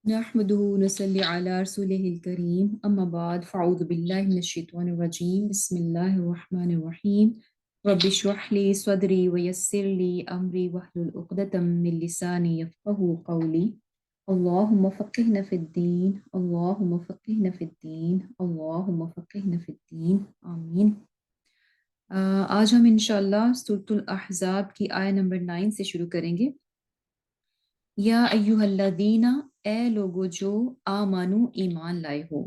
نحمده نصلي على رسوله الكريم أما بعد فأعوذ بالله من الشيطان الرجيم بسم الله الرحمن الرحيم رب اشرح لي صدري ويسر لي أمري واحلل عقدة من لساني يفقهوا قولي اللهم فقهنا في الدين اللهم فقهنا في الدين اللهم فقهنا في الدين آمین۔ آج ہم انشاءاللہ سورۃ الاحزاب کی آیت نمبر 9 سے شروع کریں گے۔ یا ایوہ الذین، اے لوگو جو آمنو ایمان لائے ہو،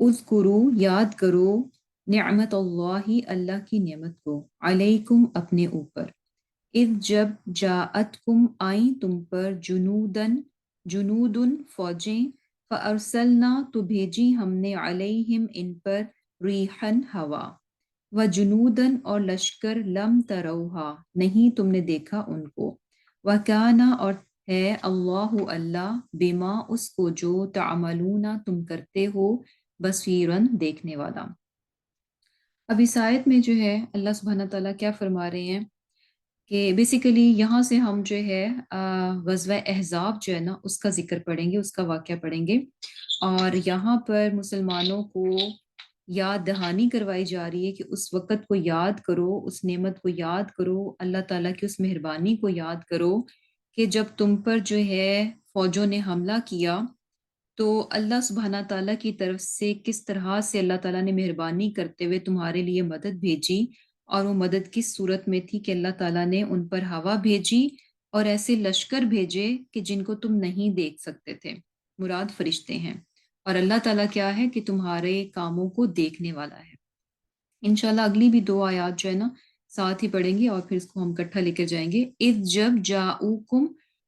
اذکرو یاد کرو، نعمت اللہ اللہ کی نعمت کو، علیکم اپنے اوپر، اذ جب جاءتکم آئیں تم پر جنودن فوجیں، فارسلنا تو بھیجی ہم نے علیہم ان پر ریحن ہوا، وجنودن اور لشکر لم تروہا نہیں تم نے دیکھا ان کو، وکانا اور ہے اللہ اللہ بما اس کو جو تعملون تم کرتے ہو بصیرن دیکھنے والا۔ اب اس آیت میں جو ہے اللہ سبحانہ تعالیٰ کیا فرما رہے ہیں کہ بیسیکلی یہاں سے ہم جو ہے غزوہ احزاب جو ہے نا اس کا ذکر پڑھیں گے، اس کا واقعہ پڑھیں گے، اور یہاں پر مسلمانوں کو یاد دہانی کروائی جا رہی ہے کہ اس وقت کو یاد کرو، اس نعمت کو یاد کرو، اللہ تعالیٰ کی اس مہربانی کو یاد کرو کہ جب تم پر جو ہے فوجوں نے حملہ کیا تو اللہ سبحانہ تعالیٰ کی طرف سے کس طرح سے اللہ تعالیٰ نے مہربانی کرتے ہوئے تمہارے لیے مدد بھیجی، اور وہ مدد کس صورت میں تھی کہ اللہ تعالیٰ نے ان پر ہوا بھیجی اور ایسے لشکر بھیجے کہ جن کو تم نہیں دیکھ سکتے تھے، مراد فرشتے ہیں، اور اللہ تعالیٰ کیا ہے کہ تمہارے کاموں کو دیکھنے والا ہے۔ انشاءاللہ اگلی بھی 2 آیات جو ہے نا ساتھ ہی پڑھیں گے اور پھر اس کو ہم اکٹھا لے کر جائیں گے۔ اذ جب جاؤکم،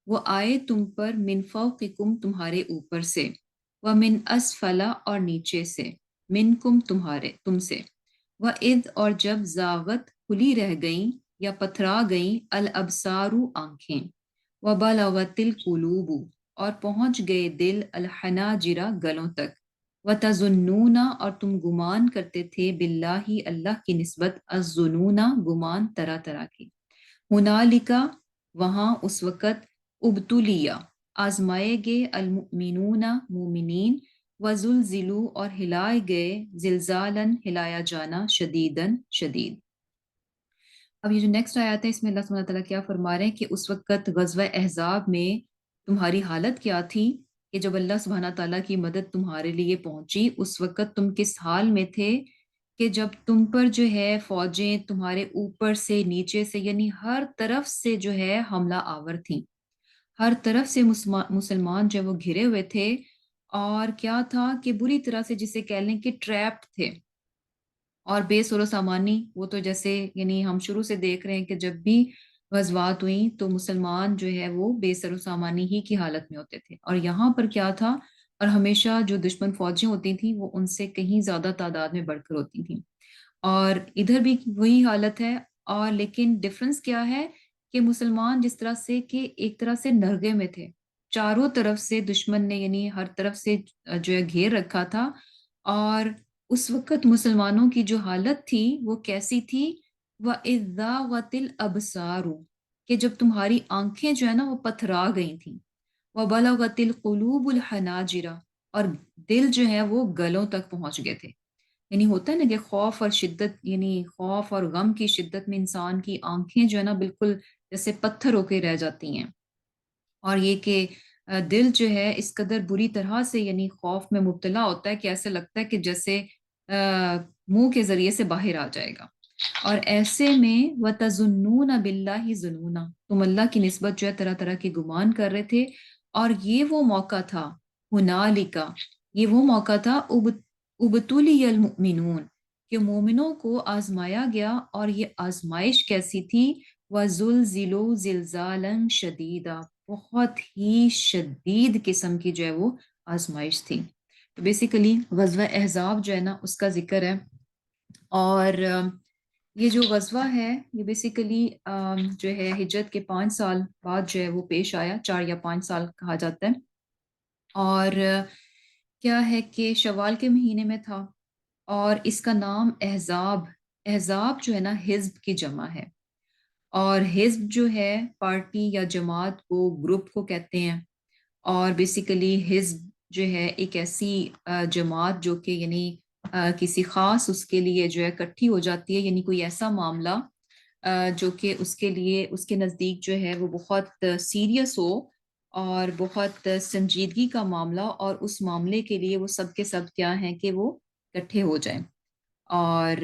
وہ آئے تم پر، من فوقکم تمہارے اوپر سے، ومن اسفل اور نیچے سے، منکم تم سے، وَإِذْ اور جب زاغت کھلی رہ گئیں یا پتھرا گئیں، الابصار آنکھیں، وبلغت القلوب اور پہنچ گئے دل، الحناجر گلوں تک، وَتَظُنُّونَ اور تم گمان کرتے تھے، باللہ اللہ کی نسبت، الظنون گمان طرح طرح کے، ہنالک وہاں اس وقت، ابتلیہ آزمائے گئے، المؤمنون مومنین، وزلزلوا اور ہلائے گئے، زلزالاً ہلایا جانا، شدیداً شدید۔ اب یہ جو نیکسٹ آیات ہے اس میں اللہ سبحانہ تعالیٰ کیا فرما رہے ہیں کہ اس وقت غزوہ احزاب میں تمہاری حالت کیا تھی کہ جب اللہ سبحانہ تعالیٰ کی مدد تمہارے لیے پہنچی، اس وقت تم کس حال میں تھے کہ جب تم پر جو ہے فوجیں تمہارے اوپر سے نیچے سے یعنی ہر طرف سے جو ہے حملہ آور تھیں، ہر طرف سے مسلمان جو وہ گھرے ہوئے تھے، اور کیا تھا کہ بری طرح سے جسے کہہ لیں کہ ٹریپ تھے اور بے سر و سامانی۔ وہ تو جیسے یعنی ہم شروع سے دیکھ رہے ہیں کہ جب بھی غزوات ہوئیں تو مسلمان جو ہے وہ بے سر و سامانی ہی کی حالت میں ہوتے تھے، اور یہاں پر کیا تھا، اور ہمیشہ جو دشمن فوجیں ہوتی تھیں وہ ان سے کہیں زیادہ تعداد میں بڑھ کر ہوتی تھیں، اور ادھر بھی وہی حالت ہے، اور لیکن ڈفرنس کیا ہے کہ مسلمان جس طرح سے کہ ایک طرح سے نرغے میں تھے، چاروں طرف سے دشمن نے یعنی ہر طرف سے جو ہے گھیر رکھا تھا، اور اس وقت مسلمانوں کی جو حالت تھی وہ کیسی تھی، وَإِذْ ذَاغَتِ الْأَبْصَارُ کہ جب تمہاری آنکھیں جو ہے نا وہ پتھرا گئی تھیں، وَبَلَغَتِ الْقُلُوبُ الْحَنَاجِرَ اور دل جو ہے وہ گلوں تک پہنچ گئے تھے۔ یعنی ہوتا ہے نا کہ خوف اور شدت، یعنی خوف اور غم کی شدت میں انسان کی آنکھیں جو ہے نا بالکل جیسے پتھر ہو کے رہ جاتی ہیں، اور یہ کہ دل جو ہے اس قدر بری طرح سے یعنی خوف میں مبتلا ہوتا ہے کہ ایسے لگتا ہے کہ جیسے منہ کے ذریعے سے باہر آ جائے گا، اور ایسے میں وَتَظُنُّونَ بِاللَّهِ ظُنُونَ تم اللہ کی نسبت جو ہے طرح طرح کے گمان کر رہے تھے، اور یہ وہ موقع تھا، ہنالک یہ وہ موقع تھا، ابتلی المؤمنون کہ مومنوں کو آزمایا گیا، اور یہ آزمائش کیسی تھی، وَزُلْزِلُوا زِلْزَالًا شَدِيدًا بہت ہی شدید قسم کی جو ہے وہ آزمائش تھی۔ تو بیسیکلی غزوہ احزاب جو ہے نا اس کا ذکر ہے، اور یہ جو غزوہ ہے یہ بیسیکلی جو ہے ہجرت کے 5 سال بعد جو ہے وہ پیش آیا، 4 یا 5 سال کہا جاتا ہے، اور کیا ہے کہ شوال کے مہینے میں تھا، اور اس کا نام احزاب، احزاب جو ہے نا حزب کی جمع ہے، اور حزب جو ہے پارٹی یا جماعت کو، گروپ کو کہتے ہیں، اور بیسیکلی حزب جو ہے ایک ایسی جماعت جو کہ یعنی کسی خاص اس کے لیے جو ہے اکٹھی ہو جاتی ہے، یعنی کوئی ایسا معاملہ جو کہ اس کے لیے اس کے نزدیک جو ہے وہ بہت سیریس ہو اور بہت سنجیدگی کا معاملہ، اور اس معاملے کے لیے وہ سب کے سب کیا ہیں کہ وہ اکٹھے ہو جائیں، اور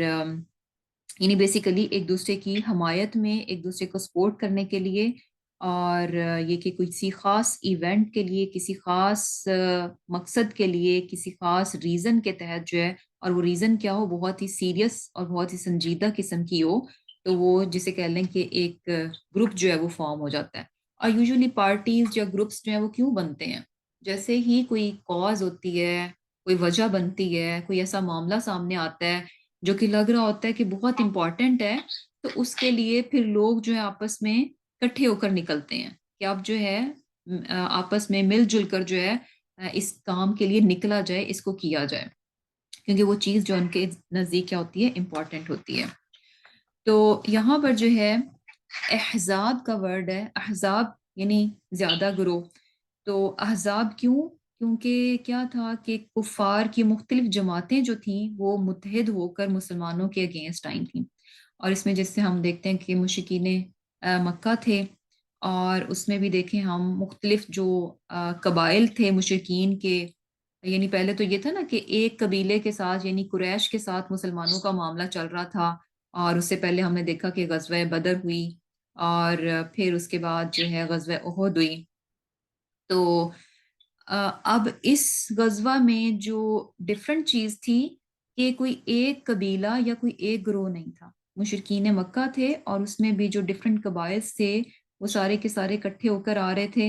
یعنی بیسیکلی ایک دوسرے کی حمایت میں، ایک دوسرے کو سپورٹ کرنے کے لیے، اور یہ کہ کسی خاص ایونٹ کے لیے، کسی خاص مقصد کے لیے، کسی خاص ریزن کے تحت جو ہے، اور وہ ریزن کیا ہو، بہت ہی سیریس اور بہت ہی سنجیدہ قسم کی ہو، تو وہ جسے کہہ لیں کہ ایک گروپ جو ہے وہ فارم ہو جاتا ہے۔ اور یوزلی پارٹیز یا گروپس جو ہیں وہ کیوں بنتے ہیں؟ جیسے ہی کوئی کاز ہوتی ہے، کوئی وجہ بنتی ہے، کوئی ایسا معاملہ سامنے آتا ہے جو کہ لگ رہا ہوتا ہے کہ بہت امپورٹنٹ ہے، تو اس کے لیے پھر لوگ جو ہے آپس میں اکٹھے ہو کر نکلتے ہیں کہ اب جو ہے آپس میں مل جل کر جو ہے اس کام کے لیے نکلا جائے، اس کو کیا جائے، کیونکہ وہ چیز جو ان کے نزدیک کیا ہوتی ہے، امپورٹنٹ ہوتی ہے۔ تو یہاں پر جو ہے احزاب کا ورڈ ہے، احزاب یعنی زیادہ گروہ۔ تو احزاب کیوں؟ کیونکہ کیا تھا کہ کفار کی مختلف جماعتیں جو تھیں وہ متحد ہو کر مسلمانوں کے اگینسٹ آئی تھیں، اور اس میں جس سے ہم دیکھتے ہیں کہ مشرکین مکہ تھے، اور اس میں بھی دیکھیں ہم مختلف جو قبائل تھے مشرکین کے، یعنی پہلے تو یہ تھا نا کہ ایک قبیلے کے ساتھ یعنی قریش کے ساتھ مسلمانوں کا معاملہ چل رہا تھا، اور اس سے پہلے ہم نے دیکھا کہ غزوہ بدر ہوئی، اور پھر اس کے بعد جو ہے غزوہ احد ہوئی۔ تو اب اس غزوہ میں جو ڈفرنٹ چیز تھی کہ کوئی ایک قبیلہ یا کوئی ایک گروہ نہیں تھا، مشرکین مکہ تھے، اور اس میں بھی جو ڈفرنٹ قبائل تھے وہ سارے کے سارے اکٹھے ہو کر آ رہے تھے،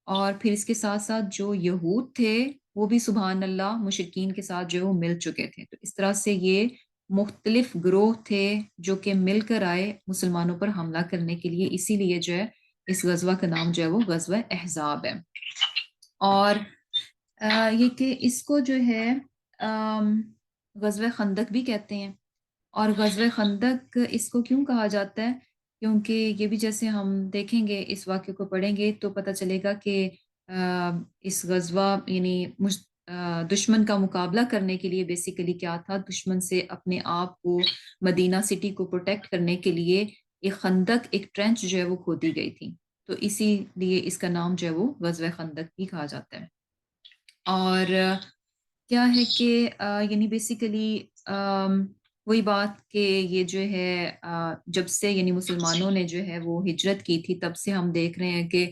اور پھر اس کے ساتھ ساتھ جو یہود تھے وہ بھی سبحان اللہ مشرکین کے ساتھ جو ہے وہ مل چکے تھے، تو اس طرح سے یہ مختلف گروہ تھے جو کہ مل کر آئے مسلمانوں پر حملہ کرنے کے لیے، اسی لیے جو ہے اس غزوہ کا نام جو ہے وہ غزوہ احزاب ہے۔ اور یہ کہ اس کو جو ہے غزوہ خندق بھی کہتے ہیں، اور غزوہ خندق اس کو کیوں کہا جاتا ہے؟ کیونکہ یہ بھی جیسے ہم دیکھیں گے، اس واقعے کو پڑھیں گے تو پتہ چلے گا کہ اس غزوہ یعنی دشمن کا مقابلہ کرنے کے لیے بیسیکلی کیا تھا، دشمن سے اپنے آپ کو، مدینہ سٹی کو پروٹیکٹ کرنے کے لیے ایک خندق، ایک ٹرینچ جو ہے وہ کھودی گئی تھی، تو اسی لیے اس کا نام جو ہے وہ غزوہ خندق بھی کہا جاتا ہے۔ اور کیا ہے کہ یعنی بیسیکلی وہی بات کہ یہ جو ہے جب سے یعنی مسلمانوں نے جو ہے وہ ہجرت کی تھی، تب سے ہم دیکھ رہے ہیں کہ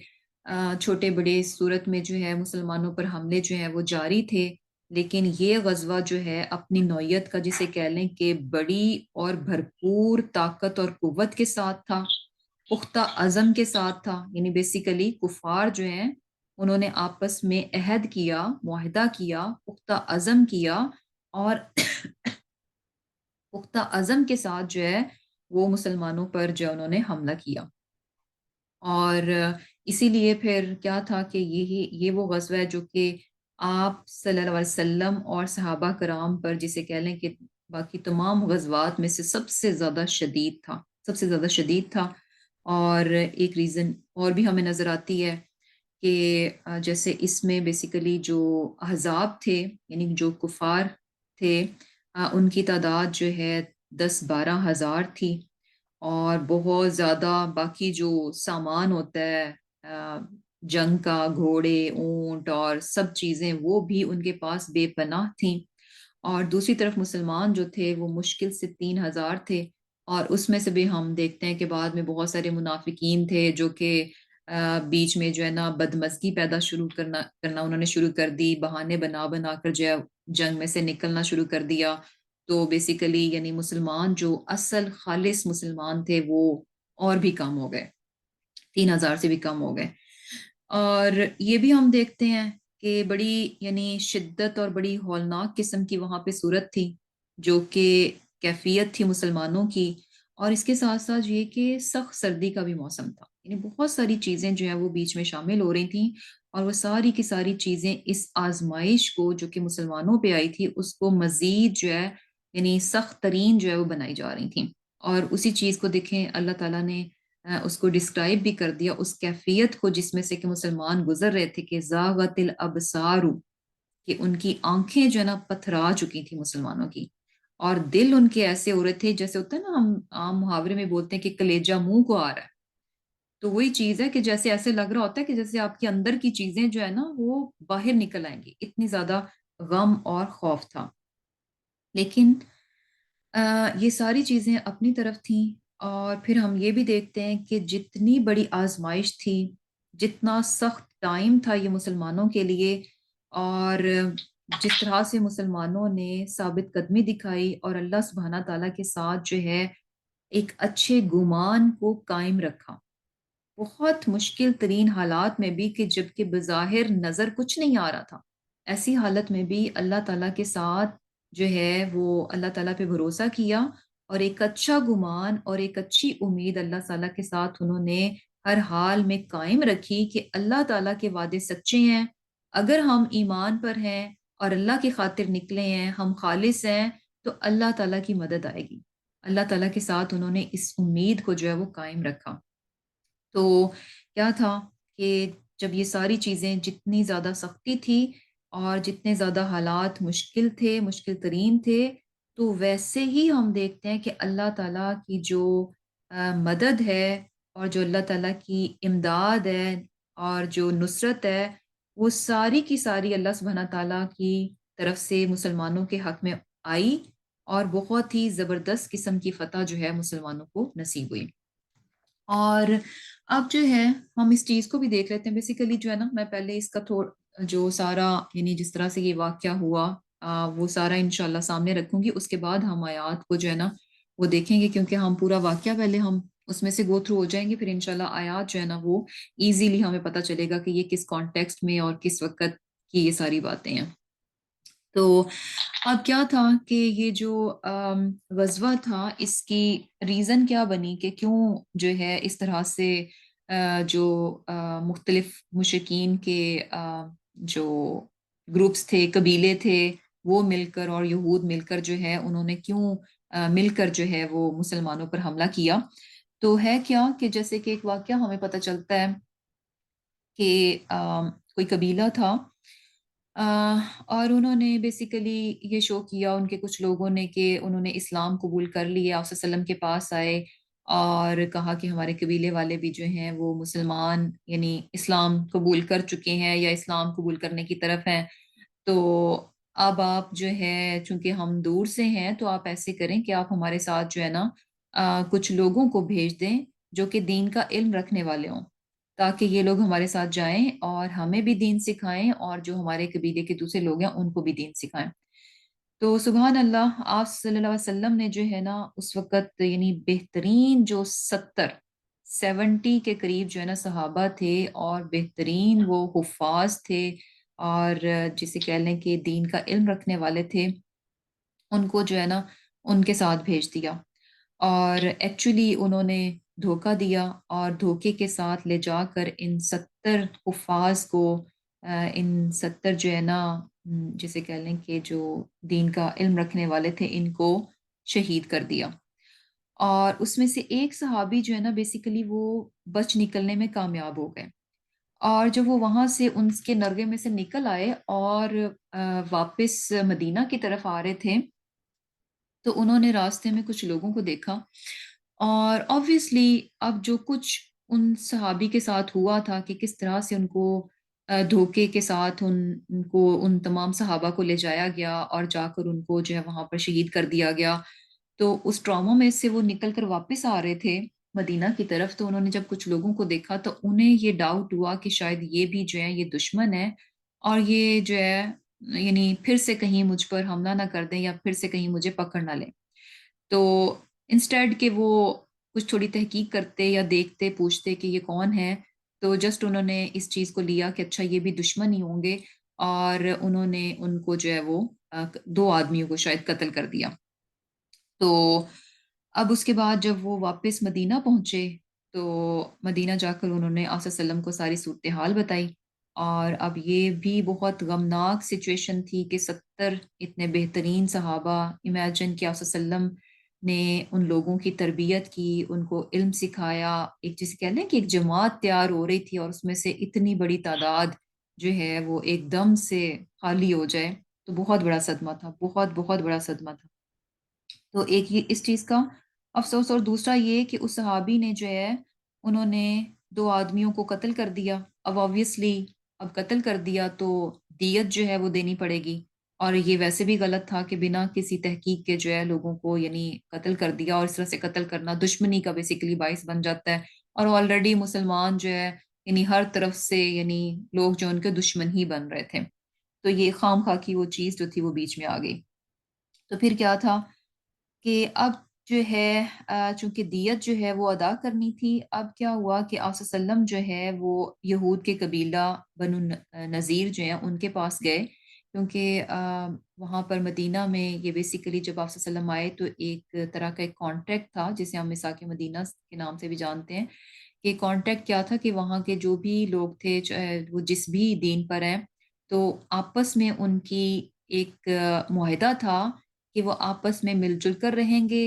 چھوٹے بڑے صورت میں جو ہے مسلمانوں پر حملے جو ہیں وہ جاری تھے، لیکن یہ غزوہ جو ہے اپنی نوعیت کا جسے کہہ لیں کہ بڑی اور بھرپور طاقت اور قوت کے ساتھ تھا، پختہ عزم کے ساتھ تھا، یعنی بیسیکلی کفار جو ہیں انہوں نے آپس میں عہد کیا، معاہدہ کیا، پختہ عزم کیا، اور پختہ عزم کے ساتھ جو ہے وہ مسلمانوں پر جو انہوں نے حملہ کیا، اور اسی لیے پھر کیا تھا کہ یہ وہ غزوہ ہے جو کہ آپ صلی اللہ علیہ وسلم اور صحابہ کرام پر جسے کہہ لیں کہ باقی تمام غزوات میں سے سب سے زیادہ شدید تھا، سب سے زیادہ شدید تھا۔ اور ایک ریزن اور بھی ہمیں نظر آتی ہے کہ جیسے اس میں بیسیکلی جو احزاب تھے یعنی جو کفار تھے، ان کی تعداد جو ہے 10-12 ہزار تھی، اور بہت زیادہ باقی جو سامان ہوتا ہے جنگ کا، گھوڑے، اونٹ اور سب چیزیں، وہ بھی ان کے پاس بے پناہ تھیں، اور دوسری طرف مسلمان جو تھے وہ مشکل سے 3 ہزار تھے، اور اس میں سے بھی ہم دیکھتے ہیں کہ بعد میں بہت سارے منافقین تھے جو کہ بیچ میں جو ہے نا بدمزگی پیدا کرنا انہوں نے شروع کر دی، بہانے بنا بنا کر جو ہے جنگ میں سے نکلنا شروع کر دیا، تو بیسیکلی یعنی مسلمان جو اصل خالص مسلمان تھے وہ اور بھی کم ہو گئے، 3 ہزار سے بھی کم ہو گئے۔ اور یہ بھی ہم دیکھتے ہیں کہ بڑی یعنی شدت اور بڑی ہولناک قسم کی وہاں پہ صورت تھی، جو کہ کیفیت تھی مسلمانوں کی، اور اس کے ساتھ ساتھ یہ کہ سخت سردی کا بھی موسم تھا، یعنی بہت ساری چیزیں جو ہیں وہ بیچ میں شامل ہو رہی تھیں، اور وہ ساری کی ساری چیزیں اس آزمائش کو جو کہ مسلمانوں پہ آئی تھی اس کو مزید جو ہے یعنی سخت ترین جو ہے وہ بنائی جا رہی تھیں۔ اور اسی چیز کو دیکھیں اللہ تعالیٰ نے اس کو ڈسکرائب بھی کر دیا اس کیفیت کو جس میں سے کہ مسلمان گزر رہے تھے، کہ زاغت الابصار، کہ ان کی آنکھیں جو ہے نا پتھرا چکی تھی مسلمانوں کی، اور دل ان کے ایسے ہو رہے تھے جیسے ہوتا ہے نا، ہم عام محاورے میں بولتے ہیں کہ کلیجہ منہ کو آ رہا ہے، تو وہی چیز ہے کہ جیسے ایسے لگ رہا ہوتا ہے کہ جیسے آپ کے اندر کی چیزیں جو ہے نا وہ باہر نکل آئیں گی، اتنی زیادہ غم اور خوف تھا۔ لیکن یہ ساری چیزیں اپنی طرف تھیں، اور پھر ہم یہ بھی دیکھتے ہیں کہ جتنی بڑی آزمائش تھی، جتنا سخت ٹائم تھا یہ مسلمانوں کے لیے، اور جس طرح سے مسلمانوں نے ثابت قدمی دکھائی اور اللہ سبحانہ تعالیٰ کے ساتھ جو ہے ایک اچھے گمان کو قائم رکھا، بہت مشکل ترین حالات میں بھی، کہ جب کہ بظاہر نظر کچھ نہیں آ رہا تھا، ایسی حالت میں بھی اللہ تعالیٰ کے ساتھ جو ہے وہ اللہ تعالیٰ پہ بھروسہ کیا، اور ایک اچھا گمان اور ایک اچھی امید اللہ تعالیٰ کے ساتھ انہوں نے ہر حال میں قائم رکھی، کہ اللہ تعالیٰ کے وعدے سچے ہیں، اگر ہم ایمان پر ہیں اور اللہ کی خاطر نکلے ہیں، ہم خالص ہیں، تو اللہ تعالیٰ کی مدد آئے گی۔ اللہ تعالیٰ کے ساتھ انہوں نے اس امید کو جو ہے وہ قائم رکھا۔ تو کیا تھا کہ جب یہ ساری چیزیں جتنی زیادہ سختی تھی اور جتنے زیادہ حالات مشکل تھے، مشکل ترین تھے، تو ویسے ہی ہم دیکھتے ہیں کہ اللہ تعالیٰ کی جو مدد ہے، اور جو اللہ تعالیٰ کی امداد ہے، اور جو نصرت ہے، وہ ساری کی ساری اللہ سبحانہ تعالیٰ کی طرف سے مسلمانوں کے حق میں آئی، اور بہت ہی زبردست قسم کی فتح جو ہے مسلمانوں کو نصیب ہوئی۔ اور اب جو ہے ہم اس چیز کو بھی دیکھ لیتے ہیں، بیسیکلی جو ہے نا، میں پہلے اس کا جو سارا، یعنی جس طرح سے یہ واقعہ ہوا، وہ سارا انشاءاللہ سامنے رکھوں گی، اس کے بعد ہم آیات کو جو ہے نا وہ دیکھیں گے، کیونکہ ہم پورا واقعہ پہلے ہم اس میں سے گو تھرو ہو جائیں گے، پھر انشاءاللہ آیات جو ہے نا وہ ایزیلی ہمیں پتہ چلے گا کہ یہ کس کانٹیکسٹ میں اور کس وقت کی یہ ساری باتیں ہیں۔ تو اب کیا تھا کہ یہ جو غزوہ تھا، اس کی ریزن کیا بنی، کہ کیوں جو ہے اس طرح سے جو مختلف مشرکین کے جو گروپس تھے، قبیلے تھے، وہ مل کر، اور یہود مل کر جو ہے انہوں نے کیوں مل کر جو ہے وہ مسلمانوں پر حملہ کیا۔ تو ہے کیا کہ جیسے کہ ایک واقعہ ہمیں پتہ چلتا ہے کہ کوئی قبیلہ تھا، اور انہوں نے بیسیکلی یہ شو کیا، ان کے کچھ لوگوں نے، کہ انہوں نے اسلام قبول کر لیا، آپ صلی اللہ علیہ وسلم کے پاس آئے اور کہا کہ ہمارے قبیلے والے بھی جو ہیں وہ مسلمان، یعنی اسلام قبول کر چکے ہیں یا اسلام قبول کرنے کی طرف ہیں، تو اب آپ جو ہے چونکہ ہم دور سے ہیں، تو آپ ایسے کریں کہ آپ ہمارے ساتھ جو ہے نا کچھ لوگوں کو بھیج دیں جو کہ دین کا علم رکھنے والے ہوں، تاکہ یہ لوگ ہمارے ساتھ جائیں اور ہمیں بھی دین سکھائیں، اور جو ہمارے قبیلے کے دوسرے لوگ ہیں ان کو بھی دین سکھائیں۔ تو سبحان اللہ، آپ صلی اللہ علیہ وسلم نے جو ہے نا اس وقت، یعنی بہترین جو 70 کے قریب جو ہے نا صحابہ تھے، اور بہترین وہ حفاظ تھے، اور جسے کہہ لیں کہ دین کا علم رکھنے والے تھے، ان کو جو ہے نا ان کے ساتھ بھیج دیا، اور ایکچولی انہوں نے دھوکہ دیا، اور دھوکے کے ساتھ لے جا کر ان 70 حفاظ کو، ان 70 جو ہے نا جسے کہہ لیں کہ جو دین کا علم رکھنے والے تھے، ان کو شہید کر دیا، اور اس میں سے ایک صحابی جو ہے نا بیسیکلی وہ بچ نکلنے میں کامیاب ہو گئے، اور جب وہ وہاں سے ان کے نرغے میں سے نکل آئے اور واپس مدینہ کی طرف آ رہے تھے، تو انہوں نے راستے میں کچھ لوگوں کو دیکھا، اور آبویسلی اب جو کچھ ان صحابی کے ساتھ ہوا تھا، کہ کس طرح سے ان کو دھوکے کے ساتھ ان کو ان تمام صحابہ کو لے جایا گیا، اور جا کر ان کو جو ہے وہاں پر شہید کر دیا گیا، تو اس ٹراما میں سے وہ نکل کر واپس آ رہے تھے مدینہ کی طرف، تو انہوں نے جب کچھ لوگوں کو دیکھا تو انہیں یہ ڈاؤٹ ہوا کہ شاید یہ بھی جو ہے یہ دشمن ہے، اور یہ جو ہے یعنی پھر سے کہیں مجھ پر حملہ نہ کر دیں، یا پھر سے کہیں مجھے پکڑ نہ لیں، تو انسٹیڈ کہ وہ کچھ تھوڑی تحقیق کرتے یا دیکھتے، پوچھتے کہ یہ کون ہے، تو جسٹ انہوں نے اس چیز کو لیا کہ اچھا یہ بھی دشمن ہی ہوں گے، اور انہوں نے ان کو جو ہے وہ 2 آدمیوں کو شاید قتل کر دیا۔ تو اب اس کے بعد جب وہ واپس مدینہ پہنچے، تو مدینہ جا کر انہوں نے آپ صلی اللہ علیہ وسلم کو ساری صورتحال بتائی، اور اب یہ بھی بہت غمناک سچویشن تھی کہ 70 اتنے بہترین صحابہ، امیجن کہ آپ صلی اللہ علیہ وسلم نے ان لوگوں کی تربیت کی، ان کو علم سکھایا، ایک جسے کہہ لیں کہ ایک جماعت تیار ہو رہی تھی اور اس میں سے اتنی بڑی تعداد جو ہے وہ ایک دم سے خالی ہو جائے، تو بہت بڑا صدمہ تھا، بہت بہت بڑا صدمہ تھا۔ تو ایک یہ اس چیز کا افسوس، اور دوسرا یہ کہ اس صحابی نے جو ہے انہوں نے 2 آدمیوں کو قتل کر دیا۔ اب آبویسلی اب قتل کر دیا تو دیت جو ہے وہ دینی پڑے گی، اور یہ ویسے بھی غلط تھا کہ بنا کسی تحقیق کے جو ہے لوگوں کو یعنی قتل کر دیا، اور اس طرح سے قتل کرنا دشمنی کا بیسیکلی باعث بن جاتا ہے، اور آلریڈی مسلمان جو ہے یعنی ہر طرف سے یعنی لوگ جو ان کے دشمن ہی بن رہے تھے، تو یہ خام خواہ کی وہ چیز جو تھی وہ بیچ میں آ گئی۔ تو پھر کیا تھا کہ اب جو ہے چونکہ دیت جو ہے وہ ادا کرنی تھی، اب کیا ہوا کہ آپ صلی اللہ علیہ وسلم جو ہے وہ یہود کے قبیلہ بنو نذیر جو ہیں ان کے پاس گئے، کیونکہ وہاں پر مدینہ میں یہ بیسیکلی جب آپ صلی اللہ علیہ وسلم آئے تو ایک طرح کا ایک کانٹریکٹ تھا جسے ہم میثاق مدینہ کے نام سے بھی جانتے ہیں، کہ کانٹریکٹ کیا تھا کہ وہاں کے جو بھی لوگ تھے چاہے وہ جس بھی دین پر ہیں، تو آپس میں ان کی ایک معاہدہ تھا کہ وہ آپس میں مل جل کر رہیں گے،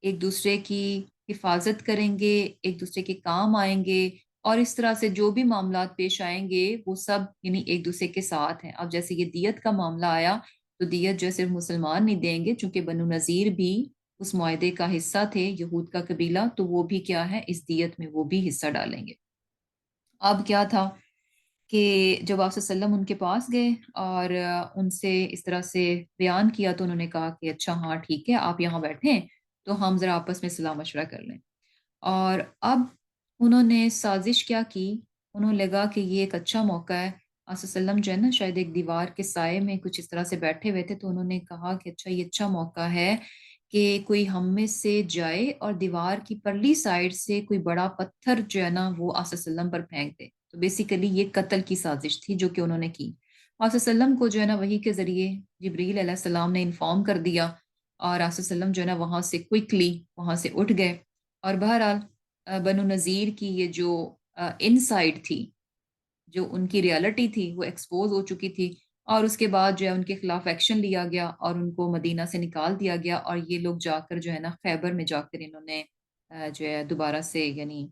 ایک دوسرے کی حفاظت کریں گے، ایک دوسرے کے کام آئیں گے، اور اس طرح سے جو بھی معاملات پیش آئیں گے وہ سب یعنی ایک دوسرے کے ساتھ ہیں۔ اب جیسے یہ دیت کا معاملہ آیا تو دیت جو ہے صرف مسلمان نہیں دیں گے، چونکہ بنو نذیر بھی اس معاہدے کا حصہ تھے، یہود کا قبیلہ، تو وہ بھی کیا ہے اس دیت میں وہ بھی حصہ ڈالیں گے۔ اب کیا تھا کہ جب آپ صلی اللہ علیہ وسلم ان کے پاس گئے اور ان سے اس طرح سے بیان کیا تو انہوں نے کہا کہ اچھا ہاں ٹھیک ہے آپ یہاں بیٹھیں تو ہم ذرا آپس میں صلاح مشورہ کر لیں۔ اور اب انہوں نے سازش کیا کی، انہوں لگا کہ یہ ایک اچھا موقع ہے، آپ صلی اللہ علیہ وسلم جو ہے نا شاید ایک دیوار کے سائے میں کچھ اس طرح سے بیٹھے ہوئے تھے، تو انہوں نے کہا کہ اچھا یہ اچھا موقع ہے کہ کوئی ہم میں سے جائے اور دیوار کی پرلی سائڈ سے کوئی بڑا پتھر جو ہے نا وہ آپ صلی اللہ علیہ وسلم پر پھینک دے۔ تو بیسیکلی یہ قتل کی سازش تھی جو کہ انہوں نے کی۔ آپ صلی اللہ علیہ وسلم کو جو ہے نا وحی کے ذریعے جبریل علیہ السلام نے انفارم کر دیا، اور آپ صلی اللہ علیہ وسلم جو ہے نا وہاں سے کوئکلی وہاں سے اٹھ گئے، اور بہرحال بنو نذیر کی یہ جو انسائٹ تھی، جو ان کی ریالٹی تھی وہ ایکسپوز ہو چکی تھی، اور اس کے بعد جو ہے ان کے خلاف ایکشن لیا گیا اور ان کو مدینہ سے نکال دیا گیا، اور یہ لوگ جا کر جو ہے نا خیبر میں جا کر انہوں نے جو ہے دوبارہ سے یعنی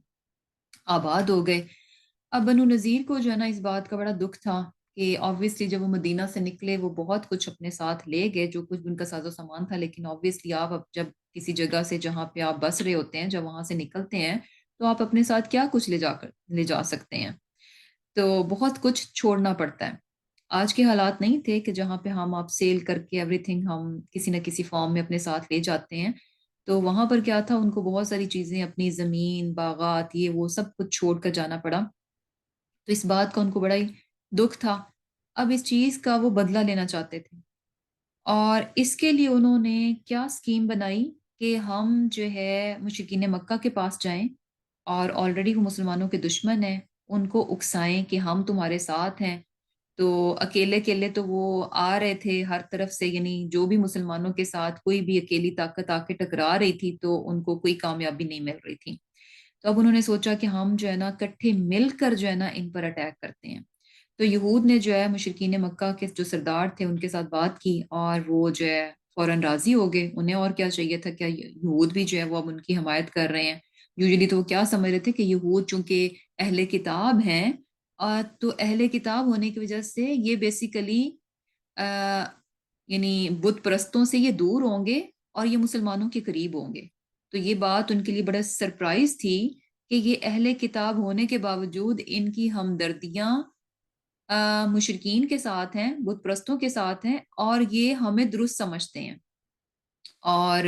آباد ہو گئے۔ اب بنو نذیر کو جو ہے نا اس بات کا بڑا دکھ تھا کہ آبویسلی جب وہ مدینہ سے نکلے وہ بہت کچھ اپنے ساتھ لے گئے جو کچھ بھی ان کا ساز و سامان تھا، لیکن آبویسلی آپ اب جب کسی جگہ سے جہاں پہ آپ بس رہے ہوتے ہیں جب وہاں سے نکلتے ہیں تو آپ اپنے ساتھ کیا کچھ لے جا سکتے ہیں، تو بہت کچھ چھوڑنا پڑتا ہے۔ آج کے حالات نہیں تھے کہ جہاں پہ ہم آپ سیل کر کے ایوری تھنگ ہم کسی نہ کسی فارم میں اپنے ساتھ لے جاتے ہیں، تو وہاں پر کیا تھا ان کو بہت ساری چیزیں اپنی زمین باغات یہ وہ سب کچھ چھوڑ کر جانا پڑا، تو اس بات کا ان کو بڑا ہی دکھ تھا۔ اب اس چیز کا وہ بدلہ لینا چاہتے تھے، اور اس کے لیے انہوں نے کیا اسکیم بنائی کہ ہم جو ہے مشرکین مکہ کے پاس جائیں، اور آلریڈی وہ مسلمانوں کے دشمن ہیں، ان کو اکسائیں کہ ہم تمہارے ساتھ ہیں۔ تو اکیلے اکیلے تو وہ آ رہے تھے ہر طرف سے، یعنی جو بھی مسلمانوں کے ساتھ کوئی بھی اکیلی طاقت آ کے ٹکرا رہی تھی تو ان کو کوئی کامیابی نہیں مل رہی تھی۔ تو اب انہوں نے سوچا کہ ہم جو ہے نا کٹھے مل کر جو ہے نا ان پر اٹیک کرتے ہیں۔ تو یہود نے جو ہے مشرکین مکہ کے جو سردار تھے ان کے ساتھ بات کی، اور وہ جو ہے فوراً راضی ہو گئے، انہیں اور کیا چاہیے تھا، کیا یہود بھی جو ہے وہ اب ان کی حمایت کر رہے ہیں۔ یوزلی تو وہ کیا سمجھ رہے تھے کہ یہود چونکہ اہل کتاب ہیں، تو اہل کتاب ہونے کی وجہ سے یہ بیسیکلی یعنی بت پرستوں سے یہ دور ہوں گے اور یہ مسلمانوں کے قریب ہوں گے۔ تو یہ بات ان کے لیے بڑا سرپرائز تھی کہ یہ اہل کتاب ہونے کے باوجود ان کی ہمدردیاں مشرکین کے ساتھ ہیں، بت پرستوں کے ساتھ ہیں، اور یہ ہمیں درست سمجھتے ہیں۔ اور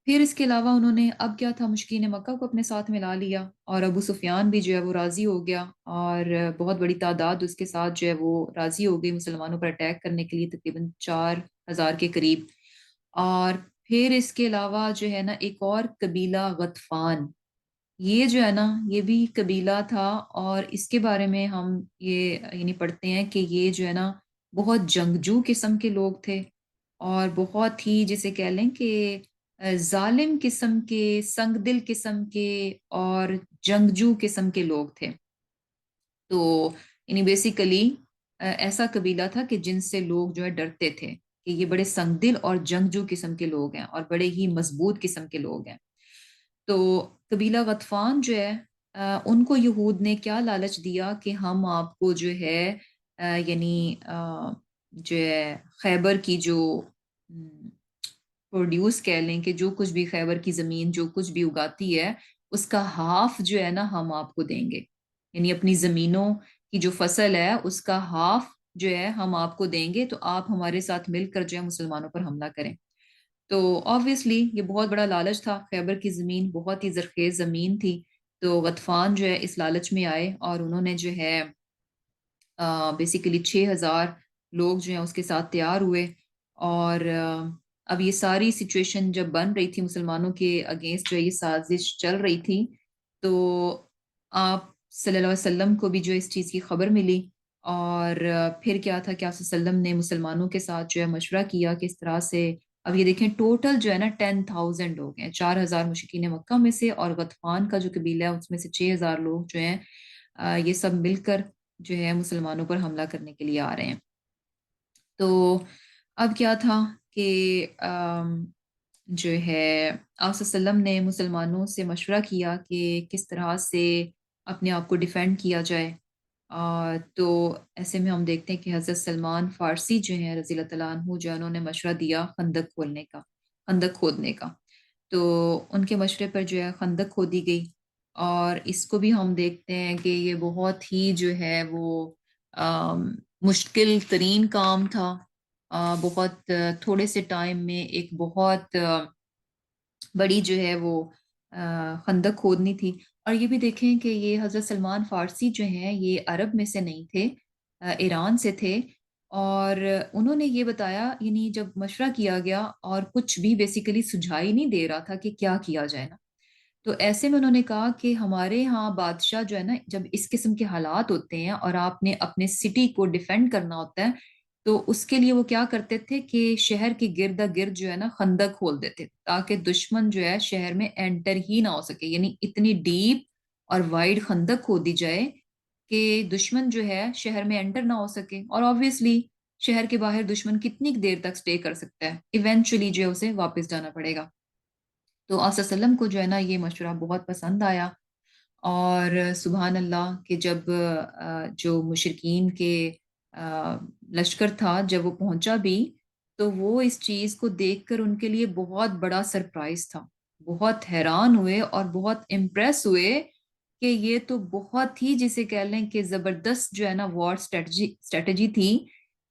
پھر اس کے علاوہ انہوں نے اب کیا تھا مشکین مکہ کو اپنے ساتھ ملا لیا، اور ابو سفیان بھی جو ہے وہ راضی ہو گیا، اور بہت بڑی تعداد اس کے ساتھ جو ہے وہ راضی ہو گئی مسلمانوں پر اٹیک کرنے کے لیے، تقریباً 4000 کے قریب۔ اور پھر اس کے علاوہ جو ہے نا ایک اور قبیلہ غطفان، یہ جو ہے نا یہ بھی قبیلہ تھا، اور اس کے بارے میں ہم یہ یعنی پڑھتے ہیں کہ یہ جو ہے نا بہت جنگجو قسم کے لوگ تھے، اور بہت ہی جسے کہہ لیں کہ ظالم قسم کے، سنگ دل قسم کے، اور جنگجو قسم کے لوگ تھے۔ تو یعنی بیسیکلی ایسا قبیلہ تھا کہ جن سے لوگ جو ہے ڈرتے تھے۔ کہ یہ بڑے سنگ دل اور جنگجو قسم کے لوگ ہیں اور بڑے ہی مضبوط قسم کے لوگ ہیں۔ تو قبیلہ غطفان جو ہے ان کو یہود نے کیا لالچ دیا کہ ہم آپ کو جو ہے یعنی جو ہے خیبر کی جو پروڈیوس کہہ لیں کہ جو کچھ بھی خیبر کی زمین جو کچھ بھی اگاتی ہے اس کا ہاف جو ہے نا ہم آپ کو دیں گے، یعنی اپنی زمینوں کی جو فصل ہے اس کا ہاف جو ہے ہم آپ کو دیں گے، تو آپ ہمارے ساتھ مل کر جو ہے مسلمانوں پر حملہ کریں۔ تو آبویسلی یہ بہت بڑا لالچ تھا، خیبر کی زمین بہت ہی زرخیز زمین تھی، تو غطفان جو ہے اس لالچ میں آئے اور انہوں نے جو ہے بیسیکلی 6,000 لوگ جو ہیں اس کے ساتھ تیار ہوئے، اور اب یہ ساری سچویشن جب بن رہی تھی مسلمانوں کے اگینسٹ جو یہ سازش چل رہی تھی، تو آپ صلی اللہ علیہ وسلم کو بھی جو اس چیز کی خبر ملی، اور پھر کیا تھا کہ آپ صلی اللہ علیہ وسلم نے مسلمانوں کے ساتھ جو ہے مشورہ کیا کہ اس طرح سے اب یہ دیکھیں ٹوٹل جو ہے نا 10,000 لوگ ہیں، 4,000 مشرکین مکہ میں سے، اور غطفان کا جو قبیلہ ہے اس میں سے 6,000 لوگ جو ہیں یہ سب مل کر جو ہے مسلمانوں پر حملہ کرنے کے لیے آ رہے ہیں۔ تو اب کیا تھا کہ جو ہے آپ صلی اللہ علیہ وسلم نے مسلمانوں سے مشورہ کیا کہ کس طرح سے اپنے آپ کو ڈیفینڈ کیا جائے، تو ایسے میں ہم دیکھتے ہیں کہ حضرت سلمان فارسی جو ہیں رضی اللہ تعالیٰ عنہ جو ہے انہوں نے مشورہ دیا خندق کھودنے کا، تو ان کے مشورے پر جو ہے خندق کھودی گئی، اور اس کو بھی ہم دیکھتے ہیں کہ یہ بہت ہی جو ہے وہ مشکل ترین کام تھا، بہت تھوڑے سے ٹائم میں ایک بہت بڑی جو ہے وہ خندق کھودنی تھی۔ اور یہ بھی دیکھیں کہ یہ حضرت سلمان فارسی جو ہیں یہ عرب میں سے نہیں تھے، ایران سے تھے، اور انہوں نے یہ بتایا، یعنی جب مشورہ کیا گیا اور کچھ بھی بیسیکلی سجھائی نہیں دے رہا تھا کہ کیا کیا جائے نا، تو ایسے میں انہوں نے کہا کہ ہمارے ہاں بادشاہ جو ہے نا جب اس قسم کے حالات ہوتے ہیں اور آپ نے اپنے سٹی کو ڈیفینڈ کرنا ہوتا ہے، تو اس کے لیے وہ کیا کرتے تھے کہ شہر کے گرد گرد جو ہے نا خندق کھول دیتے تاکہ دشمن جو ہے شہر میں انٹر ہی نہ ہو سکے، یعنی اتنی ڈیپ اور وائڈ خندق کھودی جائے کہ دشمن جو ہے شہر میں انٹر نہ ہو سکے، اور آبویسلی شہر کے باہر دشمن کتنی دیر تک سٹے کر سکتا ہے، ایونچولی جو ہے اسے واپس جانا پڑے گا۔ تو آپ صلی اللہ علیہ وسلم کو جو ہے نا یہ مشورہ بہت پسند آیا، اور سبحان اللہ کہ جب جو مشرکین کے لشکر تھا جب وہ پہنچا بھی، تو وہ اس چیز کو دیکھ کر ان کے لیے بہت بڑا سرپرائز تھا، بہت حیران ہوئے اور بہت امپریس ہوئے کہ یہ تو بہت ہی جسے کہہ لیں کہ زبردست جو ہے نا وار اسٹریٹجی تھی،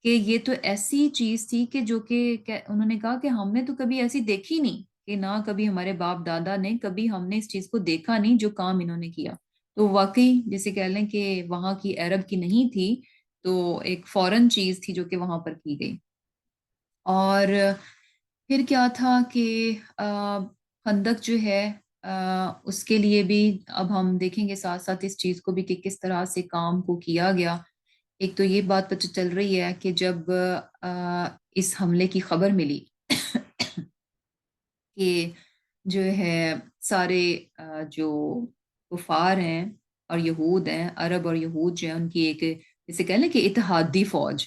کہ یہ تو ایسی چیز تھی کہ جو کہ انہوں نے کہا کہ ہم نے تو کبھی ایسی دیکھی نہیں، کہ نہ کبھی ہمارے باپ دادا نے کبھی ہم نے اس چیز کو دیکھا نہیں جو کام انہوں نے کیا، تو واقعی جسے کہہ لیں کہ وہاں کی عرب کی نہیں تھی، تو ایک فورن چیز تھی جو کہ وہاں پر کی گئی۔ اور پھر کیا تھا کہ خندق جو ہے اس کے لیے بھی اب ہم دیکھیں گے ساتھ ساتھ اس چیز کو بھی کہ کس طرح سے کام کو کیا گیا۔ ایک تو یہ بات پتہ چل رہی ہے کہ جب اس حملے کی خبر ملی کہ جو ہے سارے جو کفار ہیں اور یہود ہیں، عرب اور یہود جو ہیں ان کی ایک جسے کہہ لیں کہ اتحادی فوج،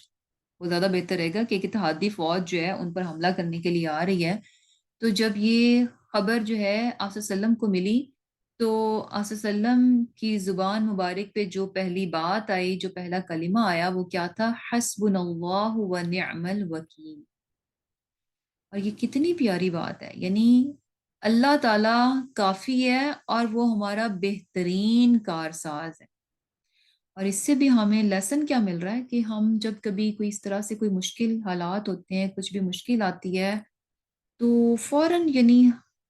وہ زیادہ بہتر رہے گا کہ ایک اتحادی فوج جو ہے ان پر حملہ کرنے کے لیے آ رہی ہے، تو جب یہ خبر جو ہے آپ صلی اللہ علیہ وسلم کو ملی، تو آپ صلی اللہ علیہ وسلم کی زبان مبارک پہ جو پہلی بات آئی، جو پہلا کلمہ آیا، وہ کیا تھا؟ حسبنا اللہ و نعم الوکیل۔ اور یہ کتنی پیاری بات ہے، یعنی اللہ تعالیٰ کافی ہے اور وہ ہمارا بہترین کارساز ہے۔ اور اس سے بھی ہمیں لیسن کیا مل رہا ہے کہ ہم جب کبھی کوئی اس طرح سے کوئی مشکل حالات ہوتے ہیں، کچھ بھی مشکل آتی ہے، تو فوراً یعنی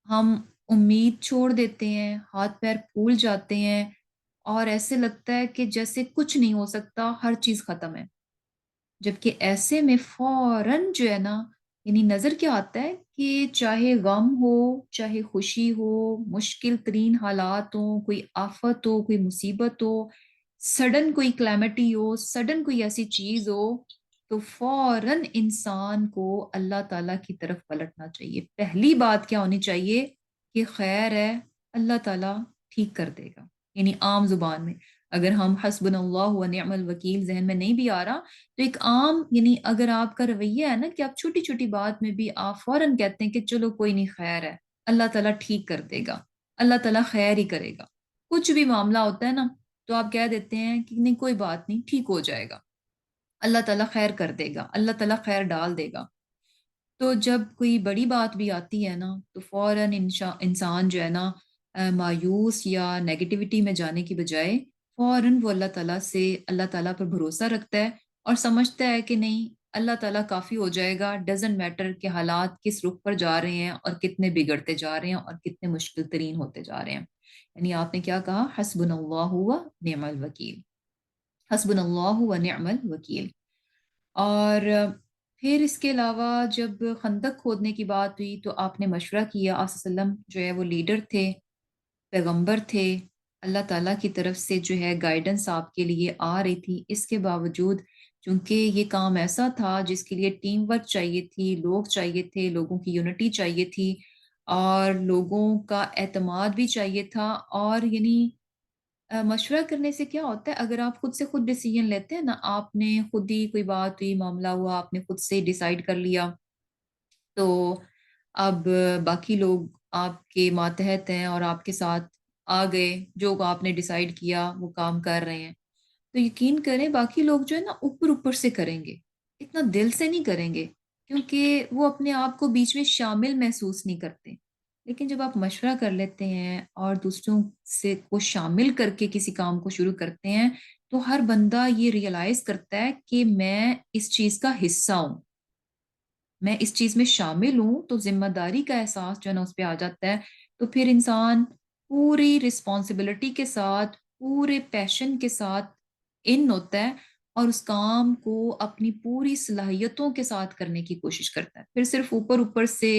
ہم امید چھوڑ دیتے ہیں، ہاتھ پیر پھول جاتے ہیں، اور ایسے لگتا ہے کہ جیسے کچھ نہیں ہو سکتا، ہر چیز ختم ہے۔ جبکہ ایسے میں فوراً جو ہے نا یعنی نظر کیا آتا ہے کہ چاہے غم ہو، چاہے خوشی ہو، مشکل ترین حالات ہوں، کوئی آفت ہو، کوئی مصیبت ہو، سڈن کوئی کلیمٹی ہو، سڈن کوئی ایسی چیز ہو، تو فوراً انسان کو اللہ تعالیٰ کی طرف پلٹنا چاہیے۔ پہلی بات کیا ہونی چاہیے کہ خیر ہے، اللہ تعالیٰ ٹھیک کر دے گا، یعنی عام زبان میں اگر ہم حسبنا اللہ و نعم الوکیل ذہن میں نہیں بھی آ رہا تو ایک عام یعنی اگر آپ کا رویہ ہے نا کہ آپ چھوٹی چھوٹی بات میں بھی آپ فوراً کہتے ہیں کہ چلو کوئی نہیں خیر ہے، اللہ تعالیٰ ٹھیک کر دے گا، اللہ تعالیٰ خیر ہی کرے گا، کچھ بھی معاملہ ہوتا ہے نا تو آپ کہہ دیتے ہیں کہ نہیں کوئی بات نہیں ٹھیک ہو جائے گا، اللہ تعالیٰ خیر کر دے گا، اللہ تعالیٰ خیر ڈال دے گا۔ تو جب کوئی بڑی بات بھی آتی ہے نا تو فوراً انسان جو ہے نا مایوس یا نیگیٹیوٹی میں جانے کی بجائے فوراً وہ اللہ تعالیٰ سے اللہ تعالیٰ پر بھروسہ رکھتا ہے اور سمجھتا ہے کہ نہیں اللہ تعالیٰ کافی ہو جائے گا، ڈزنٹ میٹر کہ حالات کس رخ پر جا رہے ہیں اور کتنے بگڑتے جا رہے ہیں اور کتنے مشکل ترین ہوتے جا رہے ہیں۔ یعنی آپ نے کیا کہا، حسبنا اللہ و نعم الوکیل، حسبنا اللہ و نعم الوکیل۔ اور پھر اس کے علاوہ جب خندق کھودنے کی بات ہوئی تو آپ نے مشورہ کیا، آپ صلی اللہ علیہ وسلم جو ہے وہ لیڈر تھے، پیغمبر تھے، اللہ تعالیٰ کی طرف سے جو ہے گائیڈنس آپ کے لیے آ رہی تھی، اس کے باوجود چونکہ یہ کام ایسا تھا جس کے لیے ٹیم ورک چاہیے تھی، لوگ چاہیے تھے، لوگوں کی یونٹی چاہیے تھی اور لوگوں کا اعتماد بھی چاہیے تھا، اور یعنی مشورہ کرنے سے کیا ہوتا ہے اگر آپ خود سے خود ڈیسیجن لیتے ہیں نا، آپ نے خود ہی کوئی بات ہوئی معاملہ ہوا آپ نے خود سے ڈیسائیڈ کر لیا تو اب باقی لوگ آپ کے ماتحت ہیں اور آپ کے ساتھ آ گئے، جو آپ نے ڈیسائیڈ کیا وہ کام کر رہے ہیں، تو یقین کریں باقی لوگ جو ہے نا اوپر اوپر سے کریں گے، اتنا دل سے نہیں کریں گے کیونکہ وہ اپنے آپ کو بیچ میں شامل محسوس نہیں کرتے۔ لیکن جب آپ مشورہ کر لیتے ہیں اور دوسروں سے کو شامل کر کے کسی کام کو شروع کرتے ہیں تو ہر بندہ یہ ریئلائز کرتا ہے کہ میں اس چیز کا حصہ ہوں، میں اس چیز میں شامل ہوں، تو ذمہ داری کا احساس جو ہے نا اس پہ آ جاتا ہے، تو پھر انسان پوری رسپانسبلٹی کے ساتھ پورے پیشن کے ساتھ ان ہوتا ہے اور اس کام کو اپنی پوری صلاحیتوں کے ساتھ کرنے کی کوشش کرتا ہے، پھر صرف اوپر اوپر سے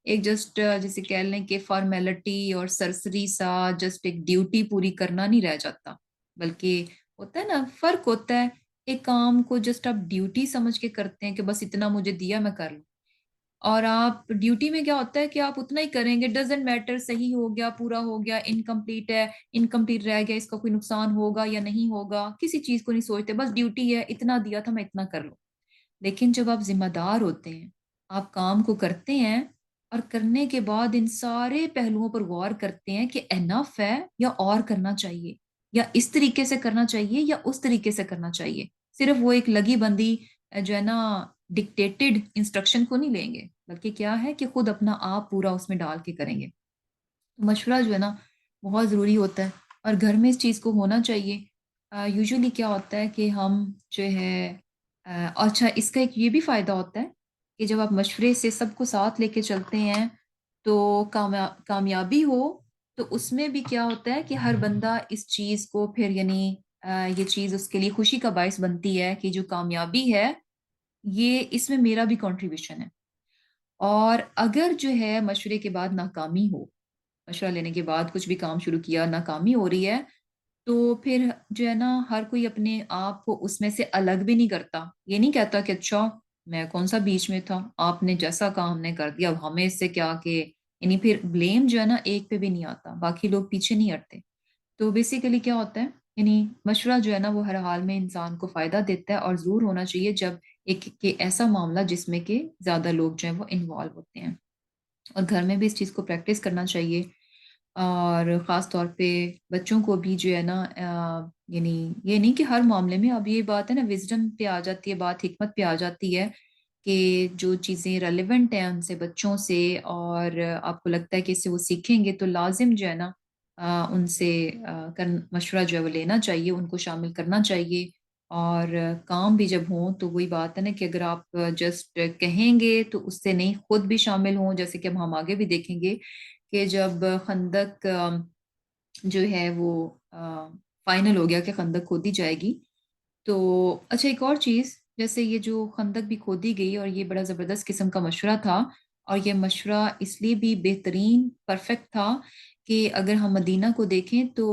ایک جسٹ جسے کہہ لیں کہ فارمیلٹی اور سرسری سا جسٹ ایک ڈیوٹی پوری کرنا نہیں رہ جاتا، بلکہ ہوتا ہے نا فرق ہوتا ہے، ایک کام کو جسٹ آپ ڈیوٹی سمجھ کے کرتے ہیں کہ بس اتنا مجھے دیا میں کر لوں، اور آپ ڈیوٹی میں کیا ہوتا ہے کہ آپ اتنا ہی کریں گے، ڈزنٹ میٹر صحیح ہو گیا پورا ہو گیا انکمپلیٹ ہے انکمپلیٹ رہ گیا، اس کا کوئی نقصان ہوگا یا نہیں ہوگا کسی چیز کو نہیں سوچتے، بس ڈیوٹی ہے اتنا دیا تھا میں اتنا کر لوں۔ لیکن جب آپ ذمہ دار ہوتے ہیں، آپ کام کو کرتے ہیں اور کرنے کے بعد ان سارے پہلوؤں پر غور کرتے ہیں کہ انف ہے یا اور کرنا چاہیے، یا اس طریقے سے کرنا چاہیے یا اس طریقے سے کرنا چاہیے، صرف وہ ایک لگی بندی جو ہے نا ڈکٹیٹڈ انسٹرکشن کو نہیں لیں گے، بلکہ کیا ہے کہ خود اپنا آپ پورا اس میں ڈال کے کریں گے۔ مشورہ جو ہے نا بہت ضروری ہوتا ہے اور گھر میں اس چیز کو ہونا چاہیے۔ یوزلی کیا ہوتا ہے کہ ہم جو ہے اچھا اس کا ایک یہ بھی فائدہ ہوتا ہے کہ جب آپ مشورے سے سب کو ساتھ لے کے چلتے ہیں تو کامیابی ہو تو اس میں بھی کیا ہوتا ہے کہ ہر بندہ اس چیز کو پھر یعنی یہ چیز اس کے لیے خوشی کا باعث بنتی ہے کہ جو کامیابی ہے یہ اس میں میرا بھی کنٹریبیوشن ہے، اور اگر جو ہے مشورے کے بعد ناکامی ہو، مشورہ لینے کے بعد کچھ بھی کام شروع کیا ناکامی ہو رہی ہے تو پھر جو ہے نا ہر کوئی اپنے آپ کو اس میں سے الگ بھی نہیں کرتا، یہ نہیں کہتا کہ اچھا میں کون سا بیچ میں تھا، آپ نے جیسا کہا ہم نے کر دیا اب ہمیں اس سے کیا، کہ یعنی پھر بلیم جو ہے نا ایک پہ بھی نہیں آتا، باقی لوگ پیچھے نہیں ہٹتے۔ تو بیسیکلی کیا ہوتا ہے یعنی مشورہ جو ہے نا وہ ہر حال میں انسان کو فائدہ دیتا ہے اور ضرور ہونا چاہیے جب ایک کہ ایسا معاملہ جس میں کہ زیادہ لوگ جو ہیں وہ انوالو ہوتے ہیں، اور گھر میں بھی اس چیز کو پریکٹس کرنا چاہیے، اور خاص طور پہ بچوں کو بھی جو ہے نا یعنی یہ نہیں کہ ہر معاملے میں، اب یہ بات ہے نا وزڈم پہ آ جاتی ہے بات، حکمت پہ آ جاتی ہے کہ جو چیزیں ریلیونٹ ہیں ان سے بچوں سے اور آپ کو لگتا ہے کہ اس سے وہ سیکھیں گے تو لازم جو ہے نا ان سے مشورہ جو ہے وہ لینا چاہیے، ان کو شامل کرنا چاہیے، اور کام بھی جب ہوں تو وہی بات ہے نا کہ اگر آپ جسٹ کہیں گے تو اس سے نہیں خود بھی شامل ہوں، جیسے کہ اب ہم آگے بھی دیکھیں گے کہ جب خندق جو ہے وہ فائنل ہو گیا کہ خندق کھودی جائے گی تو اچھا ایک اور چیز جیسے یہ جو خندق بھی کھودی گئی اور یہ بڑا زبردست قسم کا مشورہ تھا، اور یہ مشورہ اس لیے بھی بہترین پرفیکٹ تھا کہ اگر ہم مدینہ کو دیکھیں تو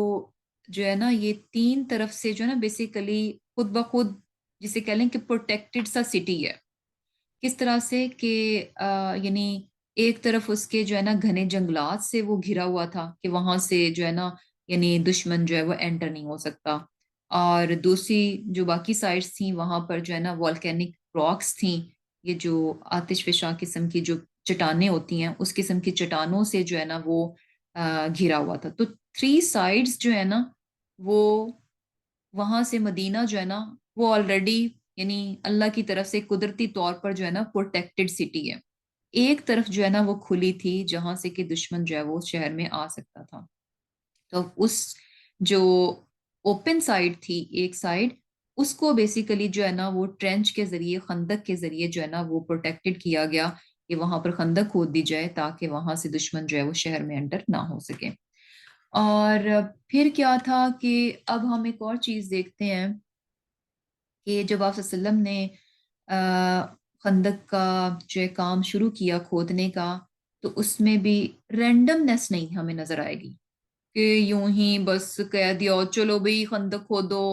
جو ہے نا یہ تین طرف سے جو ہے نا بیسیکلی خود بخود جسے کہہ لیں کہ پروٹیکٹڈ سا سٹی ہے، کس طرح سے کہ یعنی ایک طرف اس کے جو ہے نا گھنے جنگلات سے وہ گھرا ہوا تھا کہ وہاں سے جو ہے نا یعنی دشمن جو ہے وہ انٹر نہیں ہو سکتا، اور دوسری جو باقی سائڈس تھیں وہاں پر جو ہے نا والکینک راکس تھیں، یہ جو آتش فشاں قسم کی جو چٹانیں ہوتی ہیں اس قسم کی چٹانوں سے جو ہے نا وہ گھرا ہوا تھا. تو 3 سائڈس جو ہے نا وہ وہاں سے مدینہ جو ہے نا وہ آلریڈی یعنی اللہ کی طرف سے قدرتی طور پر جو ہے نا پروٹیکٹڈ سٹی ہے. ایک طرف جو ہے نا وہ کھلی تھی جہاں سے کہ دشمن جو ہے وہ شہر میں آ سکتا تھا. تو اس جو اوپن سائڈ تھی ایک سائڈ، اس کو بیسیکلی جو ہے نا وہ ٹرینچ کے ذریعے، خندق کے ذریعے جو ہے نا وہ پروٹیکٹڈ کیا گیا کہ وہاں پر خندق کھود دی جائے تاکہ وہاں سے دشمن جو ہے وہ شہر میں انٹر نہ ہو سکے. اور پھر کیا تھا کہ اب ہم ایک اور چیز دیکھتے ہیں کہ جب آپ صلی اللہ علیہ وسلم نے خندق کا جو ہے کام شروع کیا کھودنے کا، تو اس میں بھی رینڈمنس نہیں ہمیں نظر آئے گی کہ یوں ہی بس کہہ دیا چلو بھئی خندق کھودو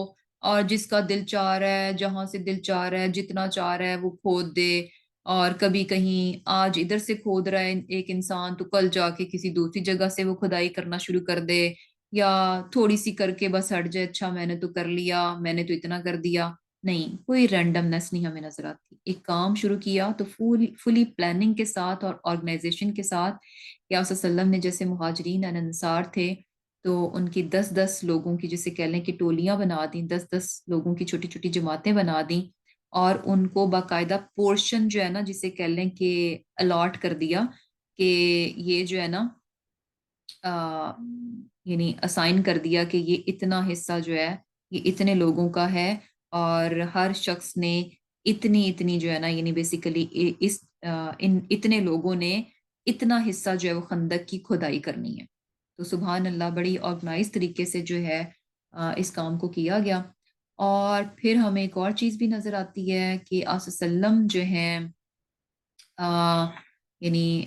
اور جس کا دل چاہ رہا ہے جہاں سے دل چاہ رہا ہے جتنا چاہ رہا ہے وہ کھود دے. اور کبھی کہیں آج ادھر سے کھود رہا ہے ایک انسان تو کل جا کے کسی دوسری جگہ سے وہ کھدائی کرنا شروع کر دے، یا تھوڑی سی کر کے بس ہٹ جائے، اچھا میں نے تو کر لیا، میں نے تو اتنا کر دیا. نہیں، کوئی رینڈمنس نہیں ہمیں نظر آتی. ایک کام شروع کیا تو فلی پلاننگ کے ساتھ اور آرگنائزیشن کے ساتھ کہ آپ صلی اللہ علیہ وسلم نے جیسے مہاجرین اور انصار تھے تو ان کی 10-10 لوگوں کی جسے کہہ لیں کہ ٹولیاں بنا دیں، 10-10 لوگوں کی چھوٹی چھوٹی جماعتیں بنا دیں اور ان کو باقاعدہ پورشن جو ہے نا جسے کہہ لیں کہ الاٹ کر دیا کہ یہ جو ہے نا یعنی اسائن کر دیا کہ یہ اتنا حصہ جو ہے یہ اتنے لوگوں کا ہے، اور ہر شخص نے اتنی اتنی جو ہے نا یعنی بیسیکلی اس ان اتنے لوگوں نے اتنا حصہ جو ہے وہ خندق کی کھدائی کرنی ہے. تو سبحان اللہ بڑی آرگنائز طریقے سے جو ہے اس کام کو کیا گیا. اور پھر ہمیں ایک اور چیز بھی نظر آتی ہے کہ آپ صلی اللہ علیہ وسلم جو ہیں یعنی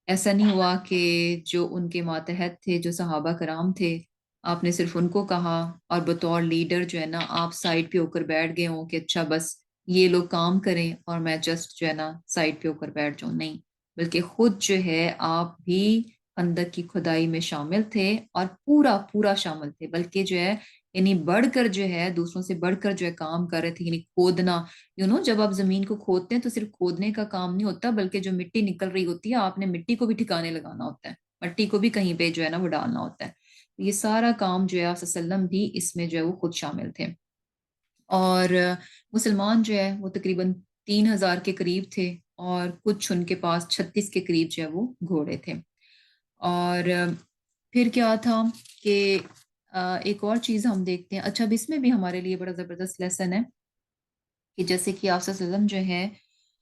ایسا نہیں ہوا کہ جو ان کے ماتحت تھے جو صحابہ کرام تھے آپ نے صرف ان کو کہا اور بطور لیڈر جو ہے نا آپ سائڈ پہ ہو کر بیٹھ گئے ہوں کہ اچھا بس یہ لوگ کام کریں اور میں جسٹ جو ہے نا سائڈ پہ ہو کر بیٹھ جاؤں. نہیں، بلکہ خود جو ہے آپ بھی خندق کی کھدائی میں شامل تھے اور پورا پورا شامل تھے، بلکہ جو ہے یعنی بڑھ کر جو ہے دوسروں سے بڑھ کر جو ہے کام کر رہے تھے. یعنی کھودنا، جب آپ زمین کو کھودتے ہیں تو صرف کھودنے کا کام نہیں ہوتا بلکہ جو مٹی نکل رہی ہوتی ہے آپ نے مٹی کو بھی ٹھکانے لگانا ہوتا ہے، مٹی کو بھی کہیں پہ جو ہے نا وہ ڈالنا ہوتا ہے. یہ سارا کام جو ہے آپ صلی اللہ علیہ وسلم بھی اس میں جو ہے وہ خود شامل تھے. اور مسلمان جو ہے وہ تقریباً 3,000 کے قریب تھے اور کچھ ان کے پاس 36 کے قریب جو ہے وہ گھوڑے تھے. اور پھر کیا تھا کہ ایک اور چیز ہم دیکھتے ہیں. اچھا اب اس میں بھی ہمارے لیے بڑا زبردست لیسن ہے کہ جیسے کہ آپ صلی اللہ علیہ وسلم جو ہے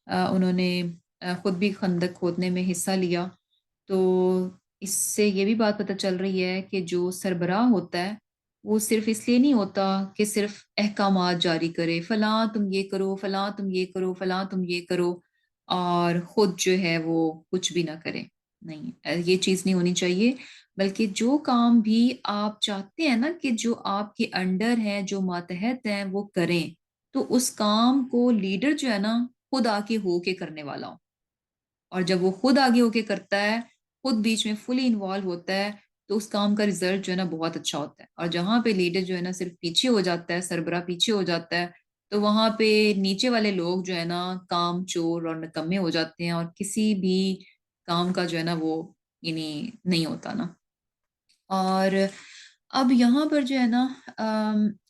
انہوں نے خود بھی خندق کھودنے میں حصہ لیا. تو اس سے یہ بھی بات پتہ چل رہی ہے کہ جو سربراہ ہوتا ہے وہ صرف اس لیے نہیں ہوتا کہ صرف احکامات جاری کرے، فلاں تم یہ کرو، فلاں تم یہ کرو، فلاں تم یہ کرو، اور خود جو ہے وہ کچھ بھی نہ کرے. نہیں، یہ چیز نہیں ہونی چاہیے. بلکہ جو کام بھی آپ چاہتے ہیں نا کہ جو آپ کے انڈر ہیں جو ماتحت ہیں وہ کریں، تو اس کام کو لیڈر جو ہے نا خود آگے ہو کے کرنے والا ہو. اور جب وہ خود آگے ہو کے کرتا ہے، خود بیچ میں فلی انوالو ہوتا ہے، تو اس کام کا رزلٹ جو ہے نا بہت اچھا ہوتا ہے. اور جہاں پہ لیڈر جو ہے نا صرف پیچھے ہو جاتا ہے، سربراہ پیچھے ہو جاتا ہے، تو وہاں پہ نیچے والے لوگ جو ہے نا کام چور اور نکمے ہو جاتے ہیں اور کسی بھی کام کا جو ہے نا وہ یعنی نہیں ہوتا نا. اور اب یہاں پر جو ہے نا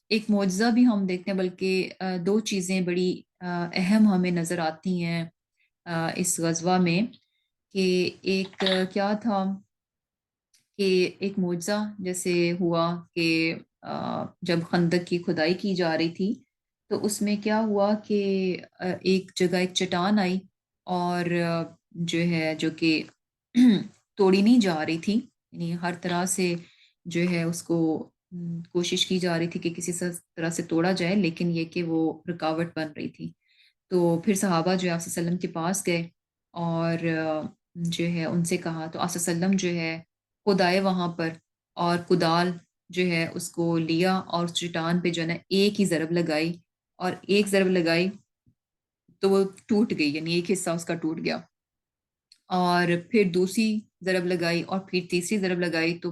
ایک معجزہ بھی ہم دیکھتے ہیں، بلکہ 2 چیزیں بڑی اہم ہمیں نظر آتی ہیں اس غزوہ میں. کہ ایک کیا تھا کہ ایک معجزہ جیسے ہوا کہ جب خندق کی کھدائی کی جا رہی تھی تو اس میں کیا ہوا کہ ایک جگہ ایک چٹان آئی اور جو کہ توڑی نہیں جا رہی تھی. یعنی ہر طرح سے جو ہے اس کو کوشش کی جا رہی تھی کہ کسی طرح سے توڑا جائے، لیکن یہ کہ وہ رکاوٹ بن رہی تھی. تو پھر صحابہ جو ہے آپ صلی اللہ علیہ وسلم کے پاس گئے اور جو ہے ان سے کہا. تو آپ صلی اللہ علیہ وسلم جو ہے خود آئے وہاں پر اور کدال جو ہے اس کو لیا اور اس چٹان پہ جو ہے نا ایک ہی ضرب لگائی، اور ایک ضرب لگائی تو وہ ٹوٹ گئی، یعنی ایک حصہ اس کا ٹوٹ گیا. اور پھر دوسری ضرب لگائی اور پھر تیسری ضرب لگائی تو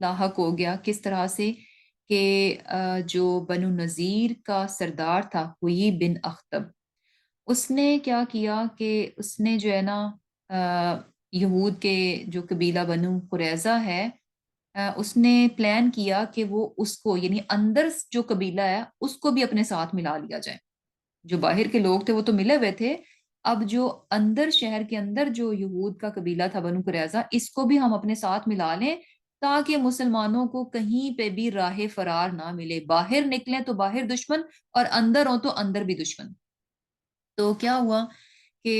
لاحق ہو گیا، کس طرح سے کہ جو بنو نذیر کا سردار تھا ہوئی بن اخطب، اس نے کیا کیا کہ اس نے جو ہے نا یہود کے جو قبیلہ بنو قریظہ ہے، اس نے پلان کیا کہ وہ اس کو یعنی اندر جو قبیلہ ہے اس کو بھی اپنے ساتھ ملا لیا جائے۔ جو باہر کے لوگ تھے وہ تو ملے ہوئے تھے، اب جو اندر شہر کے اندر جو یہود کا قبیلہ تھا بنو قریظہ، اس کو بھی ہم اپنے ساتھ ملا لیں تاکہ مسلمانوں کو کہیں پہ بھی راہ فرار نہ ملے، باہر نکلیں تو باہر دشمن اور اندر ہوں تو اندر بھی دشمن۔ تو کیا ہوا کہ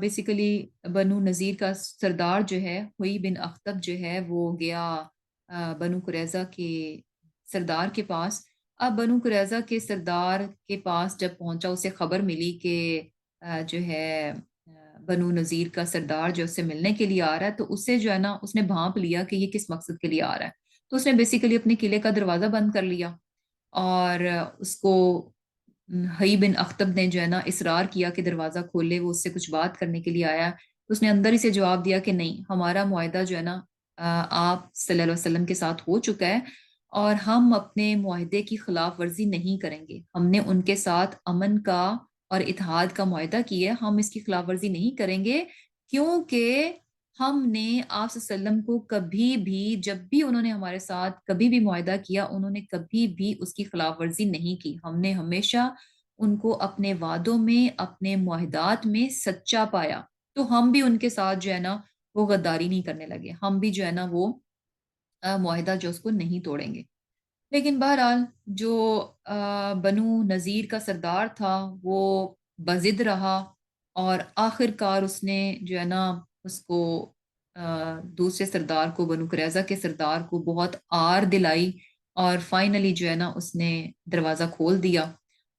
بیسیکلی بنو نذیر کا سردار جو ہے ہوئی بن اخطب جو ہے وہ گیا بنو قریظہ کے سردار کے پاس۔ اب بنو قریظہ کے سردار کے پاس جب پہنچا، اسے خبر ملی کہ جو ہے بنو نذیر کا سردار جو اس سے ملنے کے لیے آ رہا ہے، تو اسے جو ہے نا اس نے بھانپ لیا کہ یہ کس مقصد کے لیے آ رہا ہے، تو اس نے بیسیکلی اپنے قلعے کا دروازہ بند کر لیا اور اس کو حئی بن اختب نے جو ہے نا اصرار کیا کہ دروازہ کھولے، وہ اس سے کچھ بات کرنے کے لیے آیا، تو اس نے اندر ہی سے جواب دیا کہ نہیں، ہمارا معاہدہ جو ہے نا آپ صلی اللہ علیہ وسلم کے ساتھ ہو چکا ہے اور ہم اپنے معاہدے کی خلاف ورزی نہیں کریں گے، ہم نے ان کے ساتھ امن کا اور اتحاد کا معاہدہ کیا ہے، ہم اس کی خلاف ورزی نہیں کریں گے، کیونکہ ہم نے آپ صلی اللہ علیہ وسلم کو کبھی بھی جب بھی انہوں نے ہمارے ساتھ کبھی بھی معاہدہ کیا، انہوں نے کبھی بھی اس کی خلاف ورزی نہیں کی، ہم نے ہمیشہ ان کو اپنے وعدوں میں اپنے معاہدات میں سچا پایا، تو ہم بھی ان کے ساتھ جو ہے نا وہ غداری نہیں کرنے لگے، ہم بھی جو ہے نا وہ معاہدہ جو اس کو نہیں توڑیں گے۔ لیکن بہرحال جو بنو نذیر کا سردار تھا وہ بضد رہا اور آخر کار اس نے جو ہے نا اس کو دوسرے سردار کو بنو قریظہ کے سردار کو بہت آر دلائی اور فائنلی جو ہے نا اس نے دروازہ کھول دیا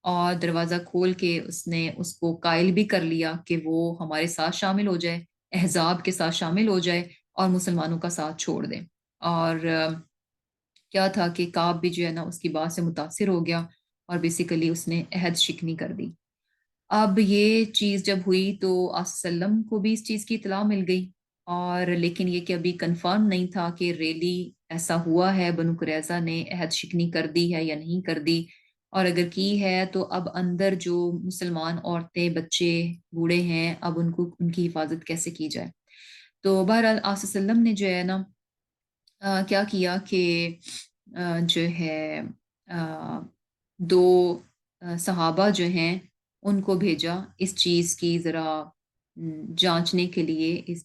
اور دروازہ کھول کے اس نے اس کو قائل بھی کر لیا کہ وہ ہمارے ساتھ شامل ہو جائے، احزاب کے ساتھ شامل ہو جائے اور مسلمانوں کا ساتھ چھوڑ دیں۔ اور کیا تھا کہ کعب بھی جو ہے نا اس کی بات سے متاثر ہو گیا اور بیسیکلی اس نے عہد شکنی کر دی۔ اب یہ چیز جب ہوئی تو آپ وسلم کو بھی اس چیز کی اطلاع مل گئی، اور لیکن یہ کہ ابھی کنفرم نہیں تھا کہ ریلی ایسا ہوا ہے، بنو قریظہ نے عہد شکنی کر دی ہے یا نہیں کر دی، اور اگر کی ہے تو اب اندر جو مسلمان عورتیں بچے بوڑھے ہیں اب ان کی حفاظت کیسے کی جائے۔ تو بہرحال آپ وسلم نے جو ہے نا کیا کیا کہ جو ہے دو صحابہ جو ہیں ان کو بھیجا اس چیز کی ذرا جانچنے کے لیے،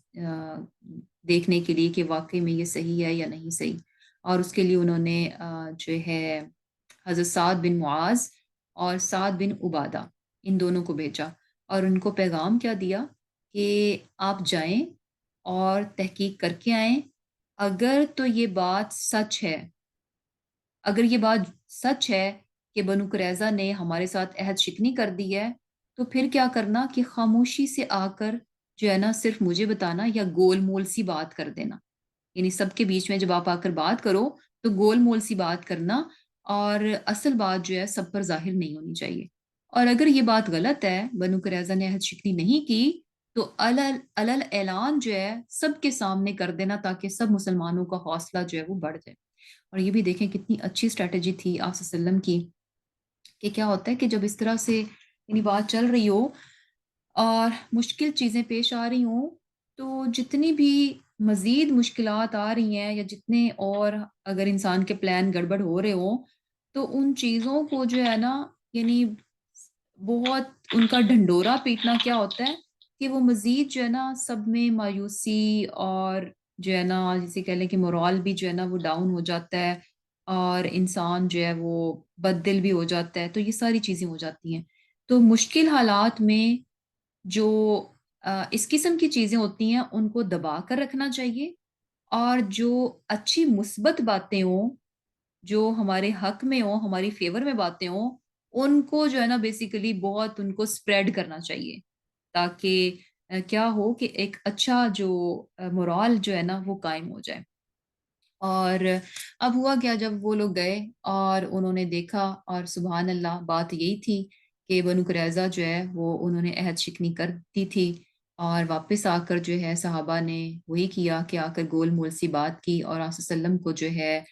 دیکھنے کے لیے کہ واقعی میں یہ صحیح ہے یا نہیں صحیح، اور اس کے لیے انہوں نے جو ہے حضرت سعد بن معاذ اور سعد بن عبادہ ان دونوں کو بھیجا اور ان کو پیغام کیا دیا کہ آپ جائیں اور تحقیق کر کے آئیں، اگر تو یہ بات سچ ہے، اگر یہ بات سچ ہے کہ بنو قریظہ نے ہمارے ساتھ عہد شکنی کر دی ہے، تو پھر کیا کرنا کہ خاموشی سے آ کر جو ہے نا صرف مجھے بتانا یا گول مول سی بات کر دینا، یعنی سب کے بیچ میں جب آپ آ کر بات کرو تو گول مول سی بات کرنا اور اصل بات جو ہے سب پر ظاہر نہیں ہونی چاہیے، اور اگر یہ بات غلط ہے، بنو قریظہ نے عہد شکنی نہیں کی، تو علل اعلان جو ہے سب کے سامنے کر دینا تاکہ سب مسلمانوں کا حوصلہ جو ہے وہ بڑھ جائے۔ اور یہ بھی دیکھیں کتنی اچھی اسٹریٹجی تھی آپ صلی اللہ علیہ وسلم کی، کہ کیا ہوتا ہے کہ جب اس طرح سے یعنی بات چل رہی ہو اور مشکل چیزیں پیش آ رہی ہوں، تو جتنی بھی مزید مشکلات آ رہی ہیں یا جتنے اور اگر انسان کے پلان گڑبڑ ہو رہے ہوں، تو ان چیزوں کو جو ہے نا یعنی بہت ان کا ڈھنڈورا پیٹنا کیا ہوتا ہے کہ وہ مزید جو ہے نا سب میں مایوسی اور جو ہے نا جسے کہہ لیں کہ مورال بھی جو ہے نا وہ ڈاؤن ہو جاتا ہے اور انسان جو ہے وہ بد دل بھی ہو جاتا ہے، تو یہ ساری چیزیں ہو جاتی ہیں۔ تو مشکل حالات میں جو اس قسم کی چیزیں ہوتی ہیں ان کو دبا کر رکھنا چاہیے، اور جو اچھی مثبت باتیں ہوں جو ہمارے حق میں ہوں، ہماری فیور میں باتیں ہوں، ان کو جو ہے نا بیسیکلی بہت ان کو اسپریڈ کرنا چاہیے تاکہ کیا ہو کہ ایک اچھا جو مورال جو ہے نا وہ قائم ہو جائے۔ اور اب ہوا کیا، جب وہ لوگ گئے اور انہوں نے دیکھا اور سبحان اللہ بات یہی تھی کہ بنو قریظہ جو ہے وہ انہوں نے عہد شکنی کر دی تھی، اور واپس آ کر جو ہے صحابہ نے وہی کیا کہ آ کر گول مول سی بات کی اور آپ صلی اللہ علیہ وسلم کو جو ہے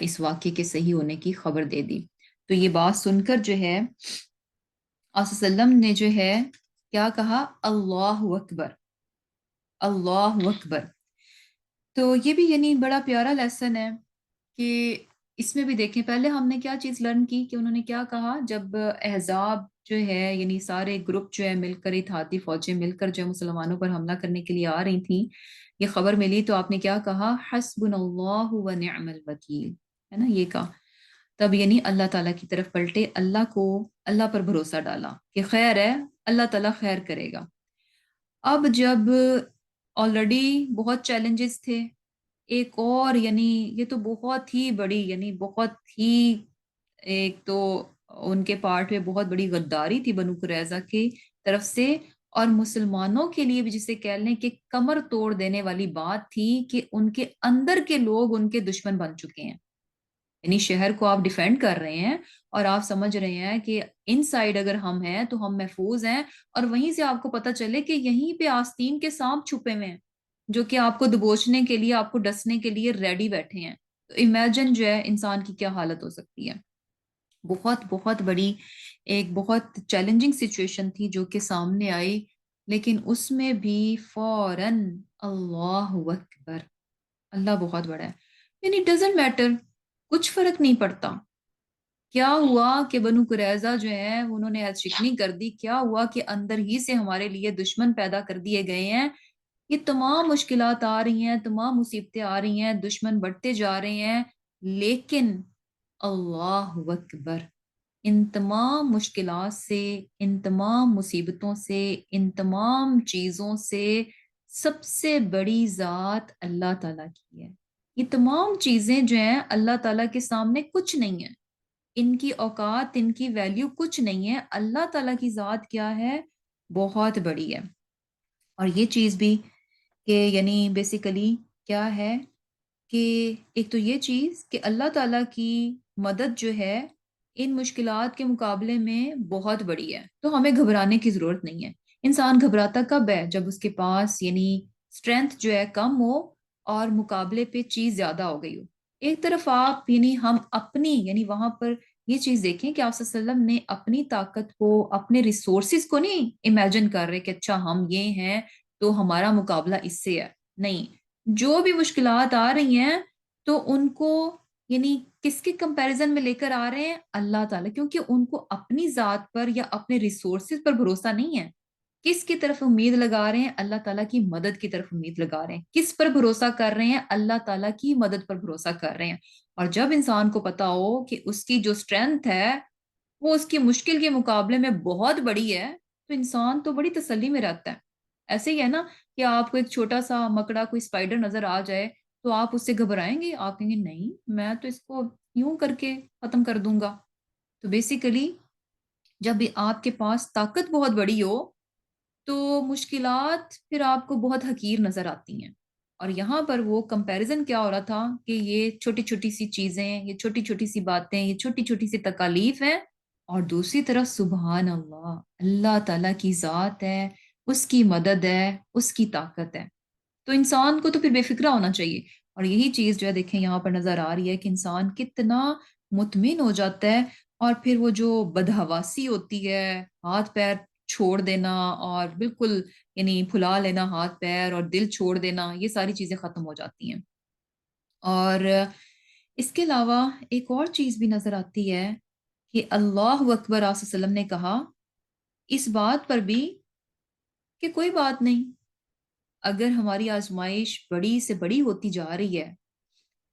اس واقعے کے صحیح ہونے کی خبر دے دی۔ تو یہ بات سن کر جو ہے آپ صلی اللہ علیہ وسلم نے جو ہے کیا کہا؟ اللہ اکبر، اللہ اکبر۔ تو یہ بھی یعنی بڑا پیارا لیسن ہے کہ اس میں بھی دیکھیں، پہلے ہم نے کیا چیز لرن کی کہ انہوں نے کیا کہا جب احزاب جو ہے یعنی سارے گروپ جو ہے مل کر، اتحادی فوجیں مل کر جو ہے مسلمانوں پر حملہ کرنے کے لیے آ رہی تھیں، یہ خبر ملی تو آپ نے کیا کہا؟ حسبنا اللہ و نعم الوکیل، ہے نا، یہ کہا۔ تب یعنی اللہ تعالیٰ کی طرف پلٹے، اللہ پر بھروسہ ڈالا کہ خیر ہے، اللہ تعالیٰ خیر کرے گا۔ اب جب آلریڈی بہت چیلنجز تھے، ایک اور یعنی یہ تو بہت ہی بڑی یعنی بہت ہی ایک تو ان کے پارٹ میں بہت بڑی غداری تھی بنو قریظہ کی طرف سے، اور مسلمانوں کے لیے بھی جسے کہہ لیں کہ کمر توڑ دینے والی بات تھی کہ ان کے اندر کے لوگ ان کے دشمن بن چکے ہیں۔ یعنی شہر کو آپ ڈیفینڈ کر رہے ہیں اور آپ سمجھ رہے ہیں کہ ان سائڈ اگر ہم ہیں تو ہم محفوظ ہیں، اور وہیں سے آپ کو پتا چلے کہ یہیں پہ آستین کے سانپ چھپے ہوئے ہیں جو کہ آپ کو دبوچنے کے لیے، آپ کو ڈسنے کے لیے ریڈی بیٹھے ہیں۔ تو امیجن جو ہے انسان کی کیا حالت ہو سکتی ہے۔ بہت بہت بڑی ایک بہت چیلنجنگ سچویشن تھی جو کہ سامنے آئی، لیکن اس میں بھی فوراً اللہ اکبر، اللہ بہت بڑا ہے، یعنی ڈزنٹ میٹر، کچھ فرق نہیں پڑتا۔ کیا ہوا کہ بنو قریظہ جو ہے انہوں نے عہد شکنی کر دی، کیا ہوا کہ اندر ہی سے ہمارے لیے دشمن پیدا کر دیے گئے ہیں، یہ تمام مشکلات آ رہی ہیں، تمام مصیبتیں آ رہی ہیں، دشمن بڑھتے جا رہے ہیں، لیکن اللہ اکبر، ان تمام مشکلات سے، ان تمام مصیبتوں سے، ان تمام چیزوں سے سب سے بڑی ذات اللہ تعالیٰ کی ہے۔ یہ تمام چیزیں جو ہیں اللہ تعالیٰ کے سامنے کچھ نہیں ہیں، ان کی اوقات، ان کی ویلیو کچھ نہیں ہے۔ اللہ تعالیٰ کی ذات کیا ہے؟ بہت بڑی ہے۔ اور یہ چیز بھی کہ یعنی بیسیکلی کیا ہے کہ ایک تو یہ چیز کہ اللہ تعالیٰ کی مدد جو ہے ان مشکلات کے مقابلے میں بہت بڑی ہے، تو ہمیں گھبرانے کی ضرورت نہیں ہے۔ انسان گھبراتا کب ہے؟ جب اس کے پاس یعنی اسٹرینتھ جو ہے کم ہو اور مقابلے پہ چیز زیادہ ہو گئی ہو۔ ایک طرف آپ یعنی ہم اپنی یعنی وہاں پر یہ چیز دیکھیں کہ آپ صلی اللہ علیہ وسلم نے اپنی طاقت کو، اپنے ریسورسز کو نہیں امیجن کر رہے کہ اچھا ہم یہ ہیں تو ہمارا مقابلہ اس سے ہے، نہیں، جو بھی مشکلات آ رہی ہیں تو ان کو یعنی کس کے کمپیریزن میں لے کر آ رہے ہیں؟ اللہ تعالیٰ، کیونکہ ان کو اپنی ذات پر یا اپنے ریسورسز پر بھروسہ نہیں ہے۔ کس کی طرف امید لگا رہے ہیں؟ اللہ تعالیٰ کی مدد کی طرف امید لگا رہے ہیں۔ کس پر بھروسہ کر رہے ہیں؟ اللہ تعالیٰ کی مدد پر بھروسہ کر رہے ہیں۔ اور جب انسان کو پتا ہو کہ اس کی جو اسٹرینتھ ہے وہ اس کی مشکل کے مقابلے میں بہت بڑی ہے، تو انسان تو بڑی تسلی میں رہتا ہے۔ ایسے ہی ہے نا کہ آپ کو ایک چھوٹا سا مکڑا، کوئی اسپائڈر نظر آ جائے تو آپ اس سے گھبرائیں گے؟ آپ کہیں گے نہیں، میں تو اس کو یوں کر کے ختم کر دوں گا۔ تو بیسیکلی جب بھی آپ کے پاس طاقت بہت بڑی ہو تو مشکلات پھر آپ کو بہت حقیر نظر آتی ہیں۔ اور یہاں پر وہ کمپیریزن کیا ہو رہا تھا کہ یہ چھوٹی چھوٹی سی چیزیں، یہ چھوٹی چھوٹی سی باتیں، یہ چھوٹی چھوٹی سی تکالیف ہیں، اور دوسری طرف سبحان اللہ، اللہ تعالیٰ کی ذات ہے، اس کی مدد ہے، اس کی طاقت ہے۔ تو انسان کو تو پھر بے فکرہ ہونا چاہیے۔ اور یہی چیز جو ہے دیکھیں یہاں پر نظر آ رہی ہے کہ انسان کتنا مطمئن ہو جاتا ہے، اور پھر وہ جو بدحواسی ہوتی ہے، ہاتھ پیر چھوڑ دینا اور بالکل یعنی پھلا لینا ہاتھ پیر اور دل چھوڑ دینا، یہ ساری چیزیں ختم ہو جاتی ہیں۔ اور اس کے علاوہ ایک اور چیز بھی نظر آتی ہے کہ اللہ اکبر، آپ صلی اللہ علیہ وسلم نے کہا اس بات پر بھی کہ کوئی بات نہیں، اگر ہماری آزمائش بڑی سے بڑی ہوتی جا رہی ہے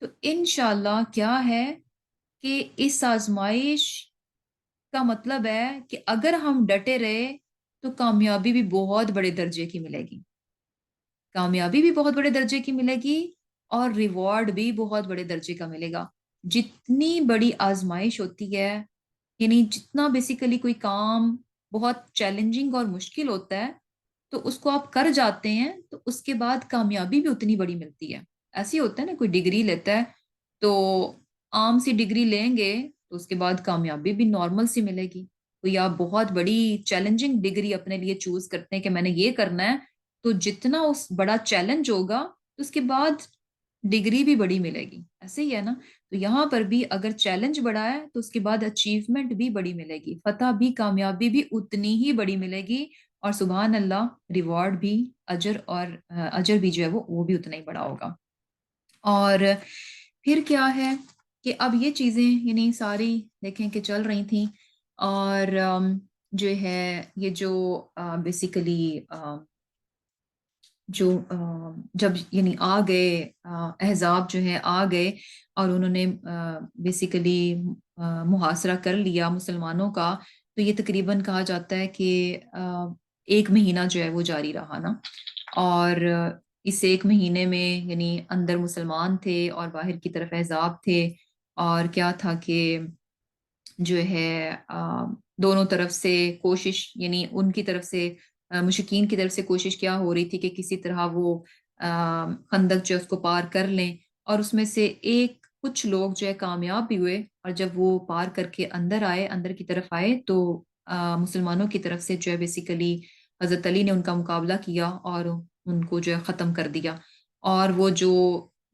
تو انشاءاللہ کیا ہے کہ اس آزمائش کا مطلب ہے کہ اگر ہم ڈٹے رہے تو کامیابی بھی بہت بڑے درجے کی ملے گی، کامیابی بھی بہت بڑے درجے کی ملے گی، اور ریوارڈ بھی بہت بڑے درجے کا ملے گا۔ جتنی بڑی آزمائش ہوتی ہے، یعنی جتنا بیسیکلی کوئی کام بہت چیلنجنگ اور مشکل ہوتا ہے تو اس کو آپ کر جاتے ہیں تو اس کے بعد کامیابی بھی اتنی بڑی ملتی ہے۔ ایسے ہی ہوتا ہے نا، کوئی ڈگری لیتا ہے تو عام سی ڈگری لیں گے تو اس کے بعد کامیابی بھی نارمل سی ملے گی۔ کوئی آپ بہت بڑی چیلنجنگ ڈگری اپنے لیے چوز کرتے ہیں کہ میں نے یہ کرنا ہے تو جتنا اس بڑا چیلنج ہوگا تو اس کے بعد ڈگری بھی بڑی ملے گی، ایسے ہی ہے نا؟ تو یہاں پر بھی اگر چیلنج بڑا ہے تو اس کے بعد اچیومنٹ بھی بڑی ملے گی، فتح بھی، کامیابی بھی اتنی ہی بڑی ملے گی، اور سبحان اللہ ریوارڈ بھی، اجر اور اجر بھی جو ہے وہ بھی اتنا ہی بڑا ہوگا۔ اور پھر کیا ہے کہ اب یہ چیزیں یعنی ساری دیکھیں کہ چل رہی تھیں، اور جو ہے یہ جو بیسیکلی جو جب یعنی آ گئے، احزاب جو ہے آ گئے اور انہوں نے بیسیکلی محاصرہ کر لیا مسلمانوں کا، تو یہ تقریباً کہا جاتا ہے کہ 1 مہینہ جو ہے وہ جاری رہا نا، اور اس 1 مہینے میں یعنی اندر مسلمان تھے اور باہر کی طرف احزاب تھے، اور کیا تھا کہ جو ہے دونوں طرف سے کوشش، یعنی ان کی طرف سے مشرکین کی طرف سے کوشش کیا ہو رہی تھی کہ کسی طرح وہ خندق جو ہے اس کو پار کر لیں، اور اس میں سے کچھ لوگ جو ہے کامیاب بھی ہوئے، اور جب وہ پار کر کے اندر کی طرف آئے تو مسلمانوں کی طرف سے جو ہے بیسیکلی حضرت علی نے ان کا مقابلہ کیا اور ان کو جو ہے ختم کر دیا، اور وہ جو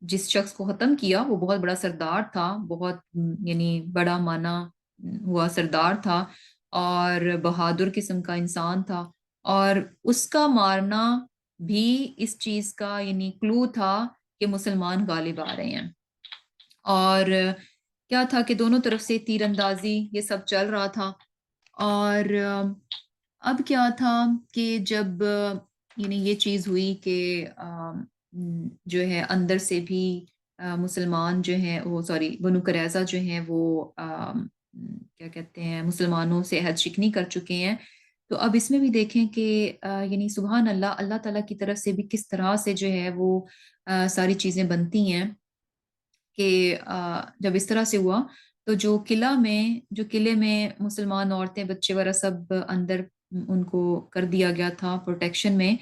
جس شخص کو ختم کیا وہ بہت بڑا سردار تھا، بہت یعنی بڑا مانا ہوا سردار تھا، اور بہادر قسم کا انسان تھا، اور اس کا مارنا بھی اس چیز کا یعنی کلو تھا کہ مسلمان غالب آ رہے ہیں۔ اور کیا تھا کہ دونوں طرف سے تیر اندازی یہ سب چل رہا تھا، اور اب کیا تھا کہ جب یعنی یہ چیز ہوئی کہ جو ہے اندر سے بھی مسلمان جو ہیں وہ بنو قریظہ جو ہیں وہ کیا کہتے ہیں مسلمانوں سے عہد شکنی کر چکے ہیں۔ تو اب اس میں بھی دیکھیں کہ یعنی سبحان اللہ، اللہ تعالیٰ کی طرف سے بھی کس طرح سے جو ہے وہ ساری چیزیں بنتی ہیں کہ جب اس طرح سے ہوا تو جو قلعے میں مسلمان عورتیں بچے وغیرہ سب اندر ان کو کر دیا گیا تھا پروٹیکشن میں،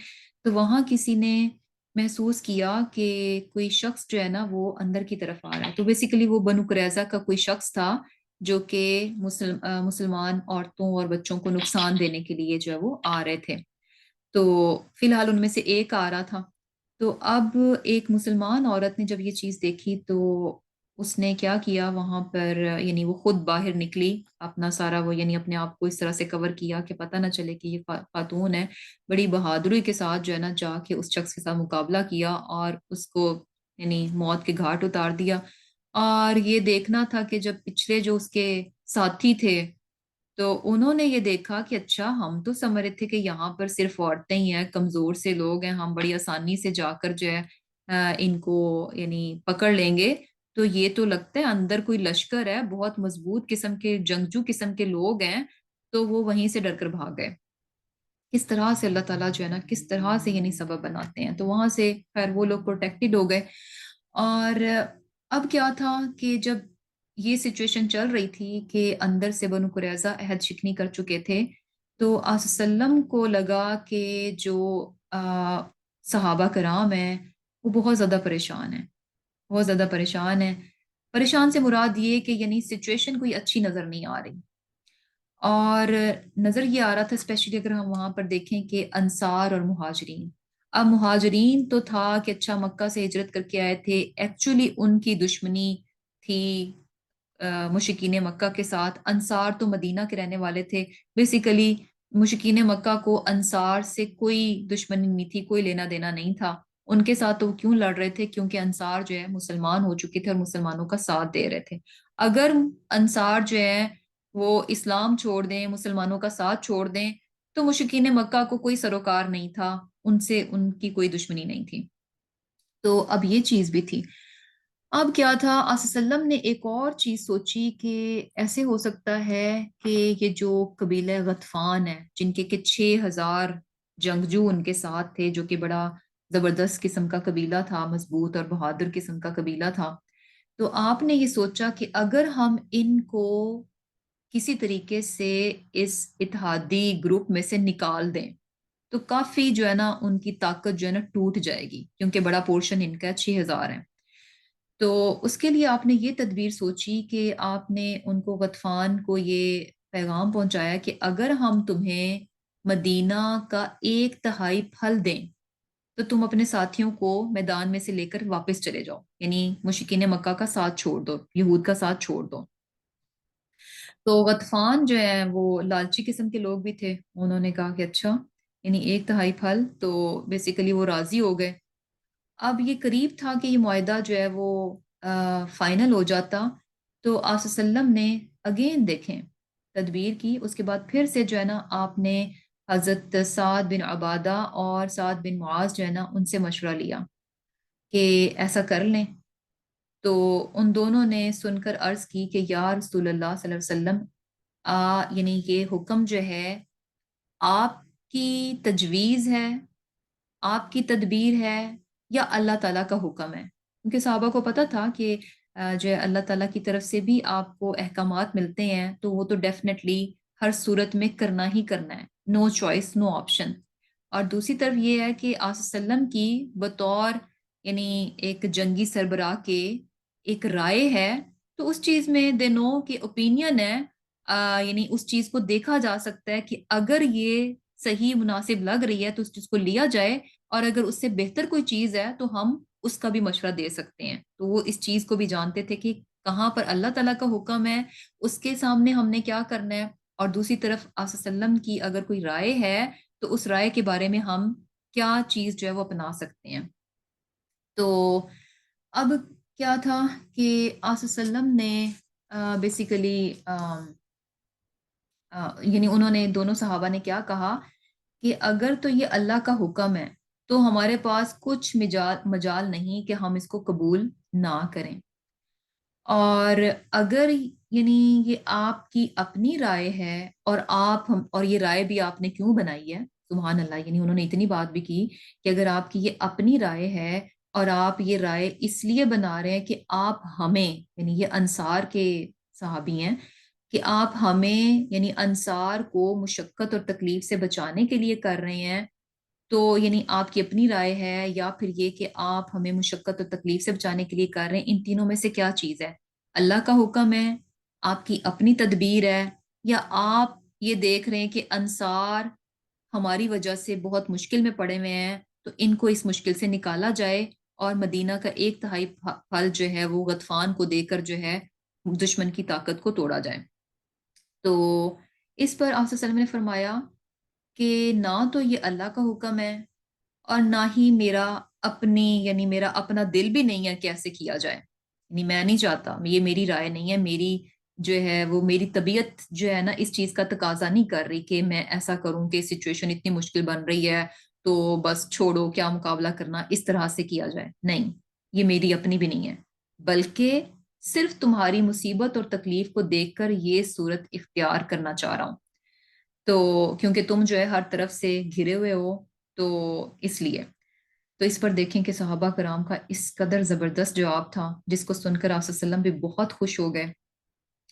تو وہاں کسی نے محسوس کیا کہ کوئی شخص جو ہے نا وہ اندر کی طرف آ رہا ہے، تو بیسیکلی وہ بنو قریظہ کا کوئی شخص تھا جو کہ مسلمان عورتوں اور بچوں کو نقصان دینے کے لیے جو ہے وہ آ رہے تھے۔ تو فی الحال ان میں سے ایک آ رہا تھا، تو اب ایک مسلمان عورت نے جب یہ چیز دیکھی تو اس نے کیا کیا وہاں پر، یعنی وہ خود باہر نکلی، اپنا سارا وہ یعنی اپنے آپ کو اس طرح سے کور کیا کہ پتہ نہ چلے کہ یہ خاتون ہے، بڑی بہادری کے ساتھ جو ہے نا جا کے اس شخص کے ساتھ مقابلہ کیا اور اس کو یعنی موت کے گھاٹ اتار دیا۔ اور یہ دیکھنا تھا کہ جب پچھلے جو اس کے ساتھی تھے تو انہوں نے یہ دیکھا کہ اچھا ہم تو سمجھ رہے تھے کہ یہاں پر صرف عورتیں ہی ہیں، کمزور سے لوگ ہیں، ہم بڑی آسانی سے جا کر جو ہے ان کو یعنی پکڑ لیں گے، تو یہ تو لگتا ہے اندر کوئی لشکر ہے، بہت مضبوط قسم کے جنگجو قسم کے لوگ ہیں، تو وہ وہیں سے ڈر کر بھاگ گئے۔ کس طرح سے اللہ تعالیٰ جو ہے نا کس طرح سے یعنی سبب بناتے ہیں، تو وہاں سے خیر وہ لوگ پروٹیکٹڈ ہو گئے۔ اور اب کیا تھا کہ جب یہ سچویشن چل رہی تھی کہ اندر سے بنو قریظہ عہد شکنی کر چکے تھے، تو آس وسلم کو لگا کہ جو صحابہ کرام ہیں وہ بہت زیادہ پریشان ہیں، بہت زیادہ پریشان ہیں۔ پریشان سے مراد یہ کہ یعنی سچویشن کوئی اچھی نظر نہیں آ رہی، اور نظر یہ آ رہا تھا اسپیشلی اگر ہم وہاں پر دیکھیں کہ انصار اور مہاجرین، اب مہاجرین تو تھا کہ اچھا مکہ سے ہجرت کر کے آئے تھے، ایکچولی ان کی دشمنی تھی مشرکین مکہ کے ساتھ، انصار تو مدینہ کے رہنے والے تھے، بیسیکلی مشرکین مکہ کو انصار سے کوئی دشمنی نہیں تھی، کوئی لینا دینا نہیں تھا ان کے ساتھ، تو وہ کیوں لڑ رہے تھے؟ کیونکہ انصار جو ہے مسلمان ہو چکے تھے اور مسلمانوں کا ساتھ دے رہے تھے۔ اگر انصار جو ہے وہ اسلام چھوڑ دیں، مسلمانوں کا ساتھ چھوڑ دیں، تو مشرکین مکہ کو کوئی سروکار نہیں تھا، ان سے ان کی کوئی دشمنی نہیں تھی۔ تو اب یہ چیز بھی تھی۔ اب کیا تھا، آس وسلم نے ایک اور چیز سوچی کہ ایسے ہو سکتا ہے کہ یہ جو قبیلہ غطفان ہے جن کے 6,000 جنگجو ان کے ساتھ تھے، جو کہ بڑا زبردست قسم کا قبیلہ تھا، مضبوط اور بہادر قسم کا قبیلہ تھا، تو آپ نے یہ سوچا کہ اگر ہم ان کو کسی طریقے سے اس اتحادی گروپ میں سے نکال دیں تو کافی جو ہے نا ان کی طاقت جو ہے نا ٹوٹ جائے گی، کیونکہ بڑا پورشن ان کا 6,000 ہے۔ تو اس کے لیے آپ نے یہ تدبیر سوچی کہ آپ نے ان کو غطفان کو یہ پیغام پہنچایا کہ اگر ہم تمہیں مدینہ کا 1/3 پھل دیں تو تم اپنے ساتھیوں کو میدان میں سے لے کر واپس چلے جاؤ، یعنی مشرکین مکہ کا ساتھ چھوڑ دو، یہود کا ساتھ چھوڑ دو۔ تو غطفان جو ہے وہ لالچی قسم کے لوگ بھی تھے، انہوں نے کہا کہ اچھا، یعنی ایک تہائی پھل، تو بیسیکلی وہ راضی ہو گئے۔ اب یہ قریب تھا کہ یہ معاہدہ جو ہے وہ فائنل ہو جاتا، تو آپ صلی اللہ علیہ وسلم نے اگین دیکھیں تدبیر کی، اس کے بعد پھر سے جو ہے نا آپ نے حضرت سعد بن عبادہ اور سعد بن معاذ جو ہے نا ان سے مشورہ لیا کہ ایسا کر لیں۔ تو ان دونوں نے سن کر عرض کی کہ یا رسول اللہ صلی اللہ علیہ وسلم، یعنی یہ حکم جو ہے آپ کی تجویز ہے، آپ کی تدبیر ہے، یا اللہ تعالیٰ کا حکم ہے؟ کیونکہ صحابہ کو پتا تھا کہ جو ہے اللہ تعالیٰ کی طرف سے بھی آپ کو احکامات ملتے ہیں، تو وہ تو ڈیفینیٹلی ہر صورت میں کرنا ہی کرنا ہے، نو چوائس نو آپشن۔ اور دوسری طرف یہ ہے کہ آپ صلی اللہ علیہ وسلم کی بطور یعنی ایک جنگی سربراہ کے ایک رائے ہے، تو اس چیز میں دے نو کہ اوپینین ہے، یعنی اس چیز کو دیکھا جا سکتا ہے کہ اگر یہ صحیح مناسب لگ رہی ہے تو اس چیز کو لیا جائے، اور اگر اس سے بہتر کوئی چیز ہے تو ہم اس کا بھی مشورہ دے سکتے ہیں۔ تو وہ اس چیز کو بھی جانتے تھے کہ کہاں پر اللہ تعالیٰ کا حکم ہے، اس کے سامنے ہم نے کیا کرنا ہے، اور دوسری طرف آپ صلی اللہ علیہ وسلم کی اگر کوئی رائے ہے تو اس رائے کے بارے میں ہم کیا چیز جو ہے وہ اپنا سکتے ہیں۔ تو اب کیا تھا کہ آپ صلی اللہ علیہ وسلم نے بیسیکلی یعنی انہوں نے دونوں صحابہ نے کیا کہا کہ اگر تو یہ اللہ کا حکم ہے تو ہمارے پاس کچھ مجال نہیں کہ ہم اس کو قبول نہ کریں، اور اگر یعنی یہ آپ کی اپنی رائے ہے، اور یہ رائے بھی آپ نے کیوں بنائی ہے، سبحان اللہ، یعنی انہوں نے اتنی بات بھی کی کہ اگر آپ کی یہ اپنی رائے ہے اور آپ یہ رائے اس لیے بنا رہے ہیں کہ آپ ہمیں، یعنی یہ انصار کے صحابی ہیں، کہ آپ ہمیں یعنی انصار کو مشقت اور تکلیف سے بچانے کے لیے کر رہے ہیں، تو یعنی آپ کی اپنی رائے ہے یا پھر یہ کہ آپ ہمیں مشقت اور تکلیف سے بچانے کے لیے کر رہے ہیں، ان تینوں میں سے کیا چیز ہے؟ اللہ کا حکم ہے، آپ کی اپنی تدبیر ہے، یا آپ یہ دیکھ رہے ہیں کہ انصار ہماری وجہ سے بہت مشکل میں پڑے ہوئے ہیں، تو ان کو اس مشکل سے نکالا جائے اور مدینہ کا ایک تہائی پھل جو ہے وہ غطفان کو دے کر جو ہے دشمن کی طاقت کو توڑا جائے۔ تو اس پر آپ صلی اللہ علیہ وسلم نے فرمایا کہ نہ تو یہ اللہ کا حکم ہے، اور نہ ہی میرا اپنا دل بھی نہیں ہے کہ ایسے کیا جائے، یعنی میں نہیں چاہتا، یہ میری رائے نہیں ہے، میری جو ہے وہ میری طبیعت جو ہے نا اس چیز کا تقاضا نہیں کر رہی کہ میں ایسا کروں کہ سچویشن اتنی مشکل بن رہی ہے تو بس چھوڑو، کیا مقابلہ کرنا، اس طرح سے کیا جائے، نہیں، یہ میری اپنی بھی نہیں ہے، بلکہ صرف تمہاری مصیبت اور تکلیف کو دیکھ کر یہ صورت اختیار کرنا چاہ رہا ہوں، تو کیونکہ تم جو ہے ہر طرف سے گھرے ہوئے ہو، تو اس لیے۔ تو اس پر دیکھیں کہ صحابہ کرام کا اس قدر زبردست جواب تھا، جس کو سن کر آپ صلی اللہ علیہ وسلم بھی بہت خوش ہو گئے۔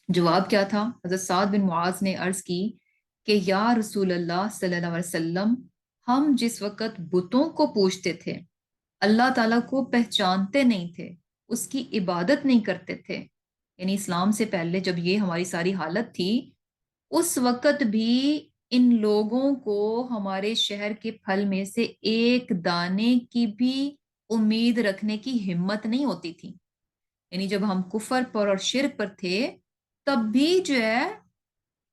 جواب کیا تھا؟ حضرت سعد بن معاذ نے عرض کی کہ یا رسول اللہ صلی اللہ علیہ وسلم، ہم جس وقت بتوں کو پوجتے تھے، اللہ تعالیٰ کو پہچانتے نہیں تھے، اس کی عبادت نہیں کرتے تھے، یعنی اسلام سے پہلے جب یہ ہماری ساری حالت تھی، اس وقت بھی ان لوگوں کو ہمارے شہر کے پھل میں سے ایک دانے کی بھی امید رکھنے کی ہمت نہیں ہوتی تھی، یعنی جب ہم کفر پر اور شرک پر تھے تب بھی جو ہے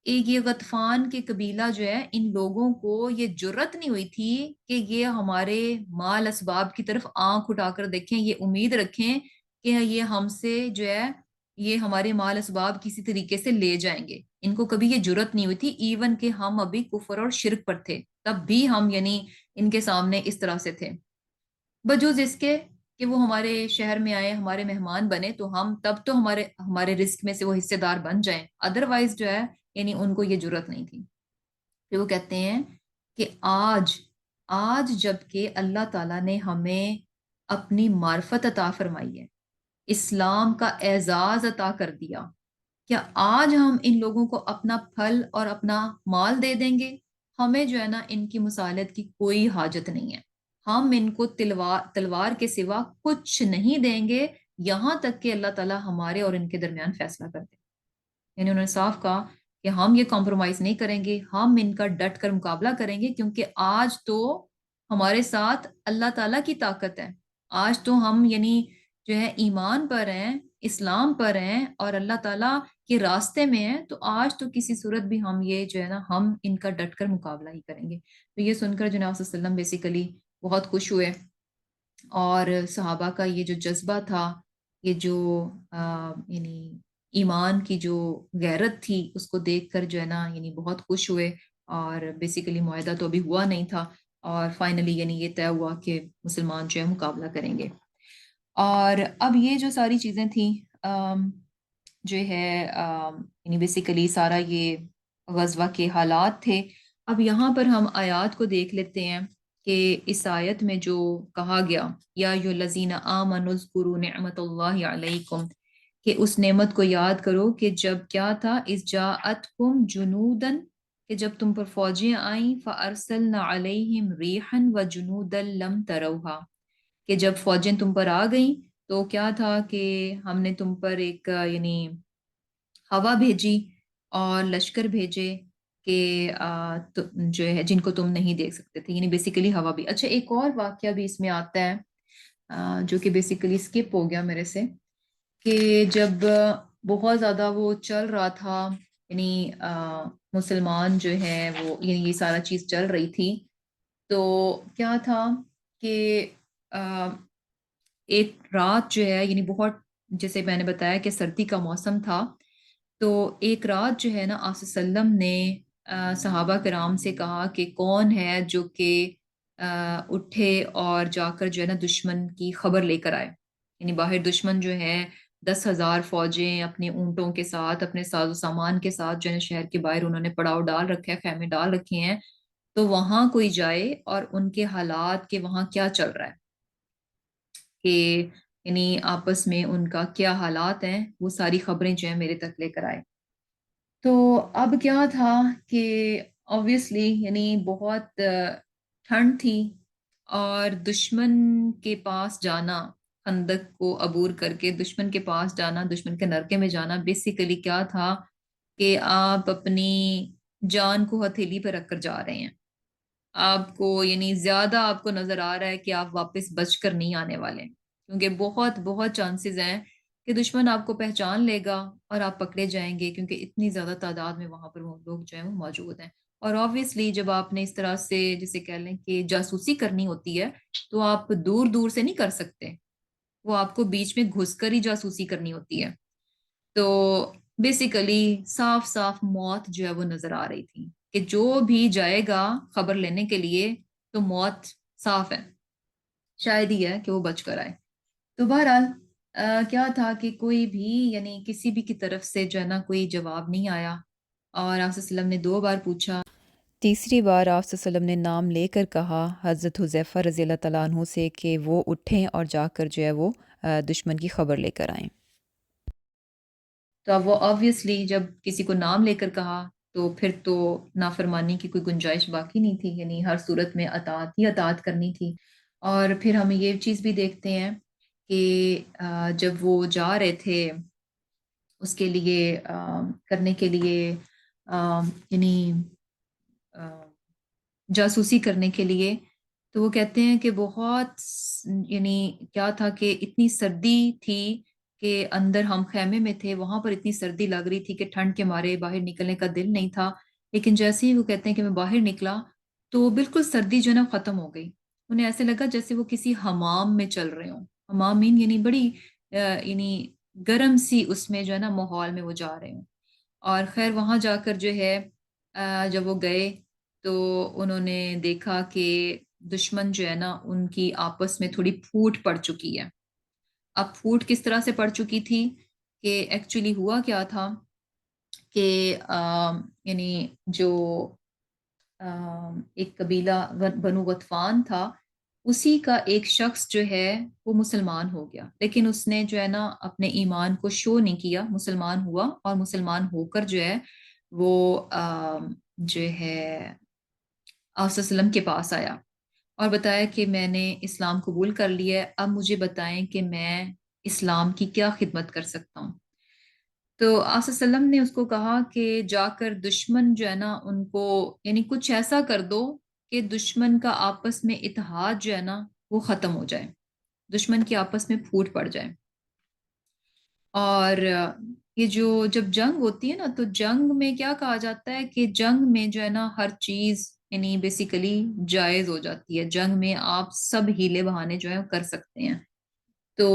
ایک یہ غطفان کے قبیلہ جو ہے ان لوگوں کو یہ جرت نہیں ہوئی تھی کہ یہ ہمارے مال اسباب کی طرف آنکھ اٹھا کر دیکھیں، یہ امید رکھیں کہ یہ ہم سے جو ہے یہ ہمارے مال اسباب کسی طریقے سے لے جائیں گے، ان کو کبھی یہ جرت نہیں ہوئی تھی، ایون کہ ہم ابھی کفر اور شرک پر تھے تب بھی ہم یعنی ان کے سامنے اس طرح سے تھے، بجوز اس کے کہ وہ ہمارے شہر میں آئے، ہمارے مہمان بنے، تو ہم تب تو ہمارے رزق میں سے وہ حصے دار بن جائیں، ادروائز جو ہے یعنی ان کو یہ جرت نہیں تھی۔ پھر وہ کہتے ہیں کہ آج جب کہ اللہ تعالیٰ نے ہمیں اپنی معرفت عطا فرمائی ہے، اسلام کا اعزاز عطا کر دیا، کیا آج ہم ان لوگوں کو اپنا پھل اور اپنا مال دے دیں گے؟ ہمیں جو ہے نا ان کی مسالت کی کوئی حاجت نہیں ہے، ہم ان کو تلوار کے سوا کچھ نہیں دیں گے یہاں تک کہ اللہ تعالیٰ ہمارے اور ان کے درمیان فیصلہ کر دے، یعنی انہوں نے صاف کہا کہ ہم یہ کمپرومائز نہیں کریں گے، ہم ان کا ڈٹ کر مقابلہ کریں گے، کیونکہ آج تو ہمارے ساتھ اللہ تعالیٰ کی طاقت ہے. آج تو ہم یعنی جو ہے ایمان پر ہیں، اسلام پر ہیں اور اللہ تعالیٰ کے راستے میں ہیں، تو آج تو کسی صورت بھی ہم یہ جو ہے نا ہم ان کا ڈٹ کر مقابلہ ہی کریں گے. تو یہ سن کر جناب صلی اللہ علیہ وسلم بیسیکلی بہت خوش ہوئے، اور صحابہ کا یہ جو جذبہ تھا، یہ جو یعنی ایمان کی جو غیرت تھی، اس کو دیکھ کر جو ہے نا یعنی بہت خوش ہوئے. اور بیسیکلی معاہدہ تو ابھی ہوا نہیں تھا، اور فائنلی یعنی یہ طے ہوا کہ مسلمان جو ہے مقابلہ کریں گے. اور اب یہ جو ساری چیزیں تھیں جو ہے یعنی بیسیکلی سارا یہ غزوہ کے حالات تھے. اب یہاں پر ہم آیات کو دیکھ لیتے ہیں کہ اس آیت میں جو کہا گیا یا ایھا الذین آمنوا اذکروا نعمت اللہ علیکم، کہ اس نعمت کو یاد کرو کہ جب کیا تھا، اذ جاءتکم جنودا، کہ جب تم پر فوجیں آئیں، فارسلنا علیہم ریحا وجنودا لم تروها، کہ جب فوجیں تم پر آ گئیں تو کیا تھا کہ ہم نے تم پر ایک یعنی ہوا بھیجی اور لشکر بھیجے کہ جو ہے جن کو تم نہیں دیکھ سکتے تھے، یعنی بیسیکلی ہوا بھی. اچھا، ایک اور واقعہ بھی اس میں آتا ہے جو کہ بیسیکلی اسکپ ہو گیا میرے سے، کہ جب بہت زیادہ وہ چل رہا تھا، یعنی مسلمان جو ہے وہ یعنی یہ سارا چیز چل رہی تھی، تو کیا تھا کہ ایک رات جو ہے یعنی بہت، جیسے میں نے بتایا کہ سردی کا موسم تھا، تو ایک رات جو ہے نا آپ صلی اللہ علیہ وسلم نے صحابہ کرام سے کہا کہ کون ہے جو کہ اٹھے اور جا کر جو ہے نا دشمن کی خبر لے کر آئے. یعنی باہر دشمن جو ہے 10,000 فوجیں اپنے اونٹوں کے ساتھ، اپنے ساز و سامان کے ساتھ جو ہے شہر کے باہر انہوں نے پڑاؤ ڈال رکھے ہیں، خیمے ڈال رکھے ہیں. تو وہاں کوئی جائے اور ان کے حالات کہ وہاں کیا چل رہا ہے، کہ یعنی آپس میں ان کا کیا حالات ہیں، وہ ساری خبریں جو ہیں میرے تک لے کر آئے. تو اب کیا تھا کہ آبویسلی یعنی بہت ٹھنڈ تھی، اور دشمن کے پاس جانا، خندق کو عبور کر کے دشمن کے پاس جانا، دشمن کے نرکے میں جانا، بیسیکلی کیا تھا کہ آپ اپنی جان کو ہتھیلی پہ رکھ کر جا رہے ہیں. آپ کو یعنی زیادہ آپ کو نظر آ رہا ہے کہ آپ واپس بچ کر نہیں آنے والے، کیونکہ بہت بہت چانسز ہیں کہ دشمن آپ کو پہچان لے گا اور آپ پکڑے جائیں گے، کیونکہ اتنی زیادہ تعداد میں وہاں پر وہ لوگ جو ہیں وہ موجود ہیں. اور آبویسلی جب آپ نے اس طرح سے جسے کہہ لیں کہ جاسوسی کرنی ہوتی ہے، تو آپ دور دور سے نہیں کر سکتے، وہ آپ کو بیچ میں گھس کر ہی جاسوسی کرنی ہوتی ہے. تو بیسیکلی صاف صاف موت جو ہے وہ نظر آ رہی تھی کہ جو بھی جائے گا خبر لینے کے لیے تو موت صاف ہے، شاید ہی ہے کہ وہ بچ کر آئے. تو بہرحال کیا تھا کہ کوئی بھی یعنی کسی بھی کی طرف سے جو ہے نا کوئی جواب نہیں آیا، اور آپ صلی اللہ علیہ وسلم نے 2 بار پوچھا. تیسری بار آپ صلی اللہ علیہ وسلم نے نام لے کر کہا حضرت حذیفہ رضی اللہ تعالیٰ عنہ سے کہ وہ اٹھیں اور جا کر جو ہے وہ دشمن کی خبر لے کر آئیں. تو اب وہ آبویسلی جب کسی کو نام لے کر کہا تو پھر تو نافرمانی کی کوئی گنجائش باقی نہیں تھی، یعنی ہر صورت میں اطاعت ہی اطاعت کرنی تھی. اور پھر ہم یہ چیز بھی دیکھتے ہیں کہ جب وہ جا رہے تھے اس کے لیے کرنے کے لیے یعنی جاسوسی کرنے کے لیے، تو وہ کہتے ہیں کہ بہت یعنی کیا تھا کہ اتنی سردی تھی کہ اندر ہم خیمے میں تھے، وہاں پر اتنی سردی لگ رہی تھی کہ ٹھنڈ کے مارے باہر نکلنے کا دل نہیں تھا. لیکن جیسے ہی وہ کہتے ہیں کہ میں باہر نکلا تو بالکل سردی جو ہے نا ختم ہو گئی. انہیں ایسے لگا جیسے وہ کسی حمام میں چل رہے ہوں. حمام مین یعنی بڑی یعنی گرم سی اس میں جو ہے نا ماحول میں وہ جا رہے ہوں. اور خیر وہاں جا کر جو ہے جب وہ گئے تو انہوں نے دیکھا کہ دشمن جو ہے نا ان کی آپس میں تھوڑی پھوٹ پڑ چکی ہے. اب پھوٹ کس طرح سے پڑ چکی تھی کہ ایکچولی ہوا کیا تھا کہ یعنی جو ایک قبیلہ بنو غطفان تھا، اسی کا ایک شخص جو ہے وہ مسلمان ہو گیا، لیکن اس نے جو ہے نا اپنے ایمان کو شو نہیں کیا، مسلمان ہوا اور مسلمان ہو کر جو ہے وہ جو ہے آپ صلی اللہ علیہ وسلم کے پاس آیا اور بتایا کہ میں نے اسلام قبول کر لیا ہے، اب مجھے بتائیں کہ میں اسلام کی کیا خدمت کر سکتا ہوں. تو آپ صلی اللہ علیہ وسلم نے اس کو کہا کہ جا کر دشمن جو ہے نا ان کو یعنی کچھ ایسا کر دو کہ دشمن کا آپس میں اتحاد جو ہے نا وہ ختم ہو جائے، دشمن کی آپس میں پھوٹ پڑ جائے۔ اور یہ جو جب جنگ ہوتی ہے نا تو جنگ میں کیا کہا جاتا ہے کہ جنگ میں جو ہے نا ہر چیز یعنی بیسیکلی جائز ہو جاتی ہے، جنگ میں آپ سب ہیلے بہانے جو ہے کر سکتے ہیں۔ تو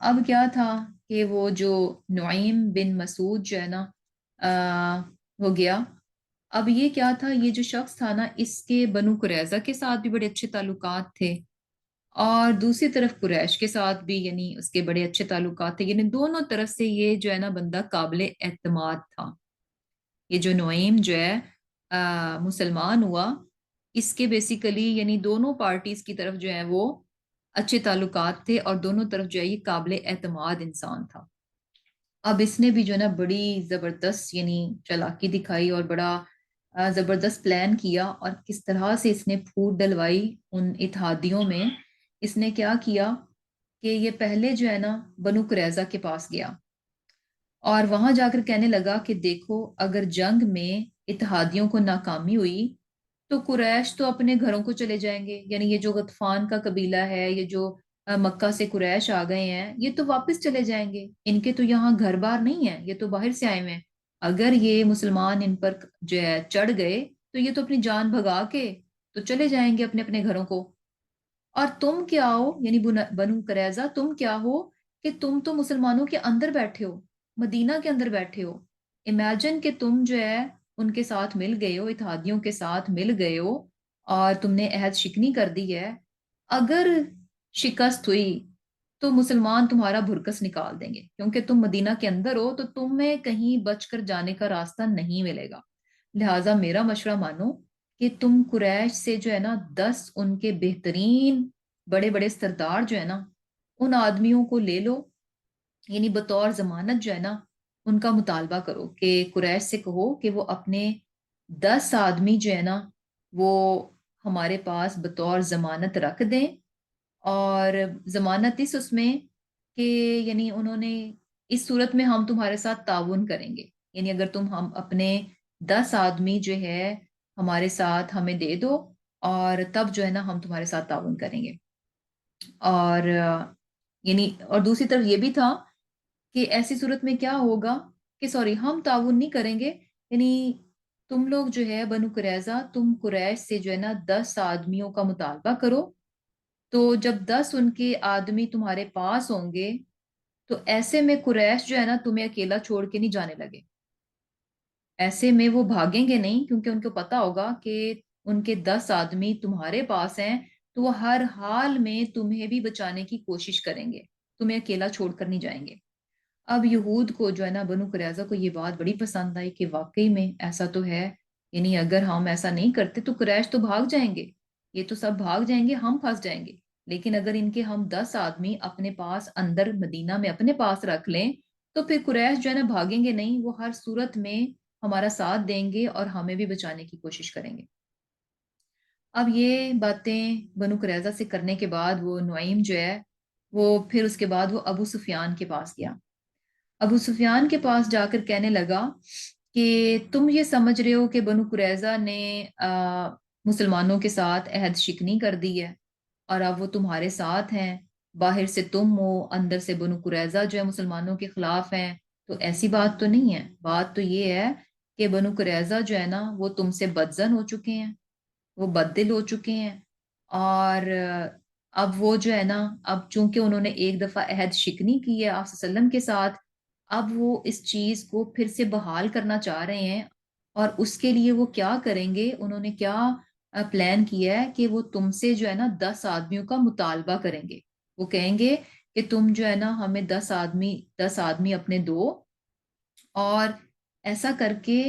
اب کیا تھا کہ وہ جو نعیم بن مسعود جو ہے نا ہو گیا، اب یہ کیا تھا، یہ جو شخص تھا نا اس کے بنو قریظہ کے ساتھ بھی بڑے اچھے تعلقات تھے، اور دوسری طرف قریش کے ساتھ بھی یعنی اس کے بڑے اچھے تعلقات تھے، یعنی دونوں طرف سے یہ جو ہے نا بندہ قابل اعتماد تھا۔ یہ جو نعیم جو ہے مسلمان ہوا، اس کے بیسیکلی یعنی دونوں پارٹیز کی طرف جو ہے وہ اچھے تعلقات تھے، اور دونوں طرف جو ہے یہ قابل اعتماد انسان تھا۔ اب اس نے بھی جو ہے نا بڑی زبردست یعنی چالاکی دکھائی اور بڑا زبردست پلان کیا، اور کس طرح سے اس نے پھوٹ ڈلوائی ان اتحادیوں میں۔ اس نے کیا کیا کہ یہ پہلے جو ہے نا بنو قریظہ کے پاس گیا، اور وہاں جا کر کہنے لگا کہ دیکھو اگر جنگ میں اتحادیوں کو ناکامی ہوئی تو قریش تو اپنے گھروں کو چلے جائیں گے، یعنی یہ جو غطفان کا قبیلہ ہے، یہ جو مکہ سے قریش آ گئے ہیں، یہ تو واپس چلے جائیں گے، ان کے تو یہاں گھر بار نہیں ہے، یہ تو باہر سے آئے ہوئے ہیں۔ اگر یہ مسلمان ان پر جو ہے چڑھ گئے تو یہ تو اپنی جان بھگا کے تو چلے جائیں گے اپنے اپنے گھروں کو، اور تم کیا ہو یعنی بنو قریظہ تم کیا ہو کہ تم تو مسلمانوں کے اندر بیٹھے ہو، مدینہ کے اندر بیٹھے ہو۔ امیجن کہ تم جو ہے ان کے ساتھ مل گئے ہو، اتحادیوں کے ساتھ مل گئے ہو، اور تم نے عہد شکنی کر دی ہے، اگر شکست ہوئی تو مسلمان تمہارا بھرکس نکال دیں گے، کیونکہ تم مدینہ کے اندر ہو تو تمہیں کہیں بچ کر جانے کا راستہ نہیں ملے گا۔ لہٰذا میرا مشورہ مانو کہ تم قریش سے جو ہے نا 10 ان کے بہترین بڑے بڑے سردار جو ہے نا ان آدمیوں کو لے لو، یعنی بطور ضمانت جو ہے نا ان کا مطالبہ کرو کہ قریش سے کہو کہ وہ اپنے 10 آدمی جو ہے نا وہ ہمارے پاس بطور ضمانت رکھ دیں، اور ضمانت اس میں کہ یعنی انہوں نے اس صورت میں ہم تمہارے ساتھ تعاون کریں گے، یعنی اگر تم ہم اپنے 10 آدمی جو ہے ہمارے ساتھ ہمیں دے دو، اور تب جو ہے نا ہم تمہارے ساتھ تعاون کریں گے۔ اور یعنی اور دوسری طرف یہ بھی تھا کہ ایسی صورت میں کیا ہوگا کہ سوری ہم تعاون نہیں کریں گے، یعنی تم لوگ جو ہے بنو قریظہ تم قریش سے جو ہے نا 10 آدمیوں کا مطالبہ کرو، تو جب 10 ان کے آدمی تمہارے پاس ہوں گے تو ایسے میں قریش جو ہے نا تمہیں اکیلا چھوڑ کے نہیں جانے لگے، ایسے میں وہ بھاگیں گے نہیں، کیونکہ ان کو پتا ہوگا کہ ان کے 10 آدمی تمہارے پاس ہیں، تو وہ ہر حال میں تمہیں بھی بچانے کی کوشش کریں گے، تمہیں اکیلا چھوڑ کر نہیں جائیں گے۔ اب یہود کو جو ہے نا بنو قریظہ کو یہ بات بڑی پسند آئی کہ واقعی میں ایسا تو ہے، یعنی اگر ہم ایسا نہیں کرتے تو قریش تو بھاگ جائیں گے، یہ تو سب بھاگ جائیں گے، ہم پھنس جائیں گے، لیکن اگر ان کے ہم 10 آدمی اپنے پاس اندر مدینہ میں اپنے پاس رکھ لیں تو پھر قریش جو ہے نا بھاگیں گے نہیں، وہ ہر صورت میں ہمارا ساتھ دیں گے اور ہمیں بھی بچانے کی کوشش کریں گے۔ اب یہ باتیں بنو قریظہ سے کرنے کے بعد وہ نعیم جو ہے وہ پھر اس کے بعد وہ ابو سفیان کے پاس گیا، ابو سفیان کے پاس جا کر کہنے لگا کہ تم یہ سمجھ رہے ہو کہ بنو قریظہ نے مسلمانوں کے ساتھ عہد شکنی کر دی ہے، اور اب وہ تمہارے ساتھ ہیں، باہر سے تم ہو اندر سے بنو قریظہ جو ہے مسلمانوں کے خلاف ہیں، تو ایسی بات تو نہیں ہے، بات تو یہ ہے کہ بنو قریظہ جو ہے نا وہ تم سے بدظن ہو چکے ہیں، وہ بددل ہو چکے ہیں، اور اب وہ جو ہے نا اب چونکہ انہوں نے ایک دفعہ عہد شکنی کی ہے آپ صلی اللہ علیہ وسلم کے ساتھ، اب وہ اس چیز کو پھر سے بحال کرنا چاہ رہے ہیں، اور اس کے لیے وہ کیا کریں گے، انہوں نے کیا پلان کیا ہے کہ وہ تم سے جو ہے نا 10 آدمیوں کا مطالبہ کریں گے، وہ کہیں گے کہ تم جو ہے نا ہمیں 10 آدمی اپنے دو، اور ایسا کر کے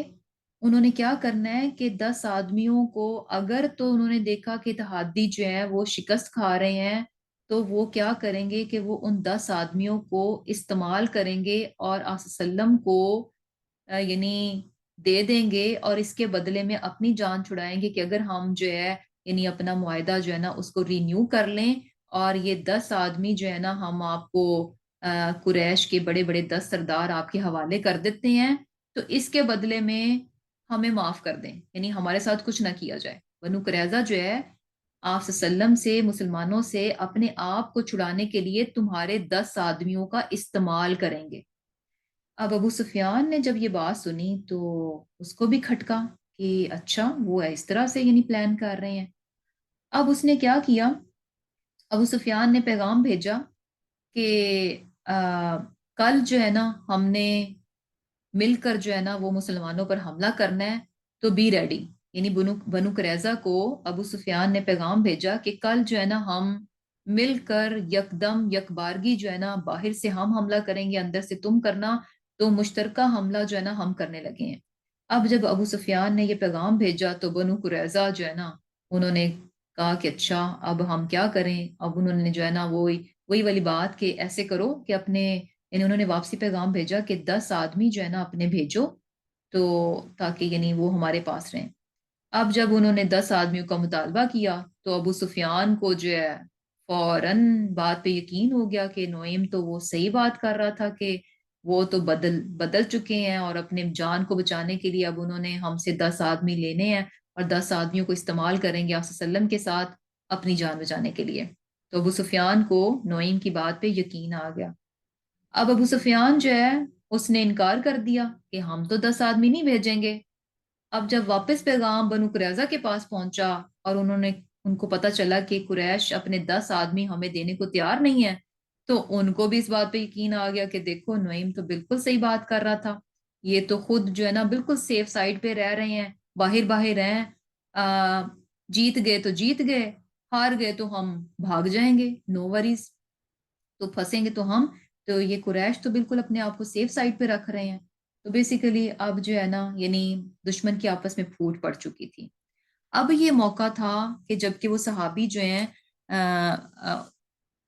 انہوں نے کیا کرنا ہے کہ 10 آدمیوں کو اگر تو انہوں نے دیکھا کہ اتحادی جو ہیں وہ شکست کھا رہے ہیں تو وہ کیا کریں گے کہ وہ ان 10 آدمیوں کو استعمال کریں گے اور آپ صلی اللہ علیہ وسلم کو یعنی دے دیں گے، اور اس کے بدلے میں اپنی جان چھڑائیں گے کہ اگر ہم جو ہے یعنی اپنا معاہدہ جو ہے نا اس کو رینیو کر لیں، اور یہ 10 آدمی جو ہے نا ہم آپ کو قریش کے بڑے بڑے 10 سردار آپ کے حوالے کر دیتے ہیں، تو اس کے بدلے میں ہمیں معاف کر دیں، یعنی ہمارے ساتھ کچھ نہ کیا جائے۔ بنو قریظہ جو ہے آپ صلی اللہ علیہ وسلم سے مسلمانوں سے اپنے آپ کو چھڑانے کے لیے تمہارے 10 آدمیوں کا استعمال کریں گے۔ اب ابو سفیان نے جب یہ بات سنی تو اس کو بھی کھٹکا کہ اچھا وہ اس طرح سے یعنی پلان کر رہے ہیں۔ اب اس نے کیا کیا، ابو سفیان نے پیغام بھیجا کہ کل جو ہے نا ہم نے مل کر جو ہے نا وہ مسلمانوں پر حملہ کرنا ہے، تو بی ریڈی۔ یعنی بنو قریظہ کو ابو سفیان نے پیغام بھیجا کہ کل جو ہے نا ہم مل کر یکدم یکبارگی جو ہے نا باہر سے ہم حملہ کریں گے، اندر سے تم کرنا، تو مشترکہ حملہ جو ہے نا ہم کرنے لگے ہیں۔ اب جب ابو سفیان نے یہ پیغام بھیجا تو بنو قریظہ جو ہے نا انہوں نے کہا کہ اچھا اب ہم کیا کریں۔ اب انہوں نے جو ہے نا وہی والی بات کہ ایسے کرو کہ اپنے، یعنی انہوں نے واپسی پیغام بھیجا کہ 10 آدمی جو ہے نا اپنے بھیجو، تو تاکہ یعنی وہ ہمارے پاس رہیں۔ اب جب انہوں نے 10 آدمیوں کا مطالبہ کیا تو ابو سفیان کو جو ہے فوراً بات پہ یقین ہو گیا کہ نعیم تو وہ صحیح بات کر رہا تھا، کہ وہ تو بدل چکے ہیں، اور اپنے جان کو بچانے کے لیے اب انہوں نے ہم سے 10 آدمی لینے ہیں اور 10 آدمیوں کو استعمال کریں گے آپ صلی اللہ علیہ وسلم کے ساتھ اپنی جان بچانے کے لیے۔ تو ابو سفیان کو نعیم کی بات پہ یقین آ گیا۔ اب ابو سفیان جو ہے اس نے انکار کر دیا کہ ہم تو 10 آدمی نہیں بھیجیں گے۔ اب جب واپس پیغام بنو قریظہ کے پاس پہنچا اور ان کو پتا چلا کہ قریش اپنے 10 آدمی ہمیں دینے کو تیار نہیں ہے، تو ان کو بھی اس بات پہ یقین آ گیا کہ دیکھو نعیم تو بالکل صحیح بات کر رہا تھا، یہ تو خود جو ہے نا بالکل سیف سائڈ پہ رہ رہے ہیں، باہر باہر ہیں، جیت گئے تو جیت گئے، ہار گئے تو ہم بھاگ جائیں گے، نو وریز، تو پھنسیں گے تو ہم، تو یہ قریش تو بالکل اپنے آپ کو سیف سائڈ پہ رکھ رہے ہیں۔ تو بیسیکلی اب جو ہے نا یعنی دشمن کی آپس میں پھوٹ پڑ چکی تھی۔ اب یہ موقع تھا کہ جبکہ وہ صحابی جو ہیں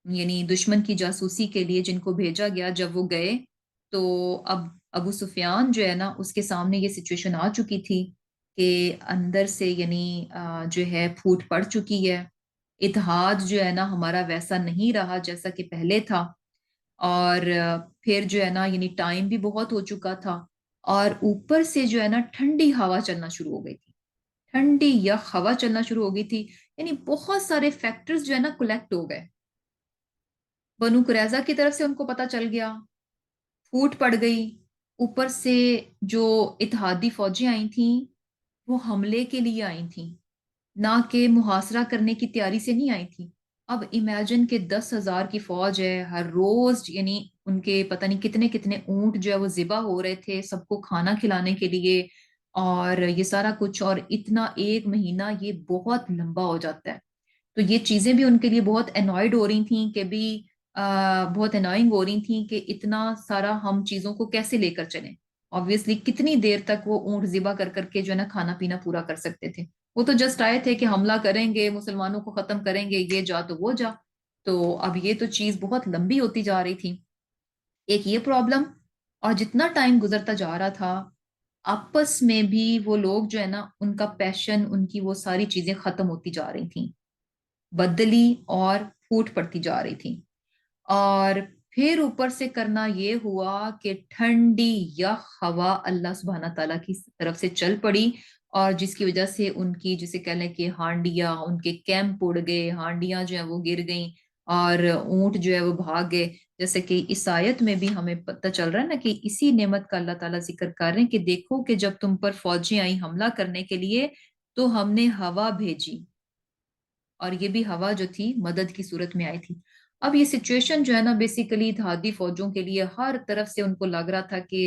یعنی دشمن کی جاسوسی کے لیے جن کو بھیجا گیا، جب وہ گئے تو اب ابو سفیان جو ہے نا اس کے سامنے یہ سچویشن آ چکی تھی کہ اندر سے یعنی جو ہے پھوٹ پڑ چکی ہے، اتحاد جو ہے نا ہمارا ویسا نہیں رہا جیسا کہ پہلے تھا، اور پھر جو ہے نا یعنی ٹائم بھی بہت ہو چکا تھا، اور اوپر سے جو ہے نا ٹھنڈی ہوا چلنا شروع ہو گئی تھی، ٹھنڈی یخ ہوا چلنا شروع ہو گئی تھی، یعنی بہت سارے فیکٹرز جو ہے نا کلیکٹ ہو گئے۔ بنو قریظہ کی طرف سے ان کو پتا چل گیا، پھوٹ پڑ گئی، اوپر سے جو اتحادی فوجیں آئی تھیں وہ حملے کے لیے آئی تھیں، نہ کہ محاصرہ کرنے کی تیاری سے نہیں آئی تھی۔ اب امیجن کہ 10,000 کی فوج ہے، ہر روز یعنی ان کے پتہ نہیں کتنے کتنے اونٹ جو ہے وہ ذبح ہو رہے تھے سب کو کھانا کھلانے کے لیے، اور یہ سارا کچھ، اور اتنا ایک مہینہ یہ بہت لمبا ہو جاتا ہے۔ تو یہ چیزیں بھی ان کے لیے بہت انوائڈ ہو رہی تھیں کہ بھی بہت انوائنگ ہو رہی تھیں کہ اتنا سارا ہم چیزوں کو کیسے لے کر چلیں، آبویسلی کتنی دیر تک وہ اونٹ ذبح کر کر کے جو ہے نا کھانا پینا پورا کر سکتے تھے، وہ تو جسٹ آئے تھے کہ حملہ کریں گے، مسلمانوں کو ختم کریں گے، یہ جا تو وہ جا، تو اب یہ تو چیز بہت لمبی ہوتی جا رہی تھی، ایک یہ پرابلم، اور جتنا ٹائم گزرتا جا رہا تھا آپس میں بھی وہ لوگ جو ہے نا ان کا پیشن، ان کی وہ ساری چیزیں ختم ہوتی جا رہی تھیں، بدلی اور پھوٹ پڑتی جا رہی تھی، اور پھر اوپر سے کرنا یہ ہوا کہ ٹھنڈی یخ ہوا اللہ سبحانہ تعالیٰ کی طرف سے چل پڑی، اور جس کی وجہ سے ان کی جسے کہہ لیں کہ ہانڈیاں، ان کے کیمپ اڑ گئے، ہانڈیاں جو ہیں وہ گر گئیں، اور اونٹ جو ہے وہ بھاگ گئے، جیسے کہ اس آیت میں بھی ہمیں پتہ چل رہا ہے نا کہ اسی نعمت کا اللہ تعالیٰ ذکر کر رہے ہیں کہ دیکھو کہ جب تم پر فوجیں آئیں حملہ کرنے کے لیے تو ہم نے ہوا بھیجی، اور یہ بھی ہوا جو تھی مدد کی صورت میں آئی تھی۔ اب یہ سچویشن جو ہے نا بیسیکلی اتحادی فوجوں کے لیے ہر طرف سے ان کو لگ رہا تھا کہ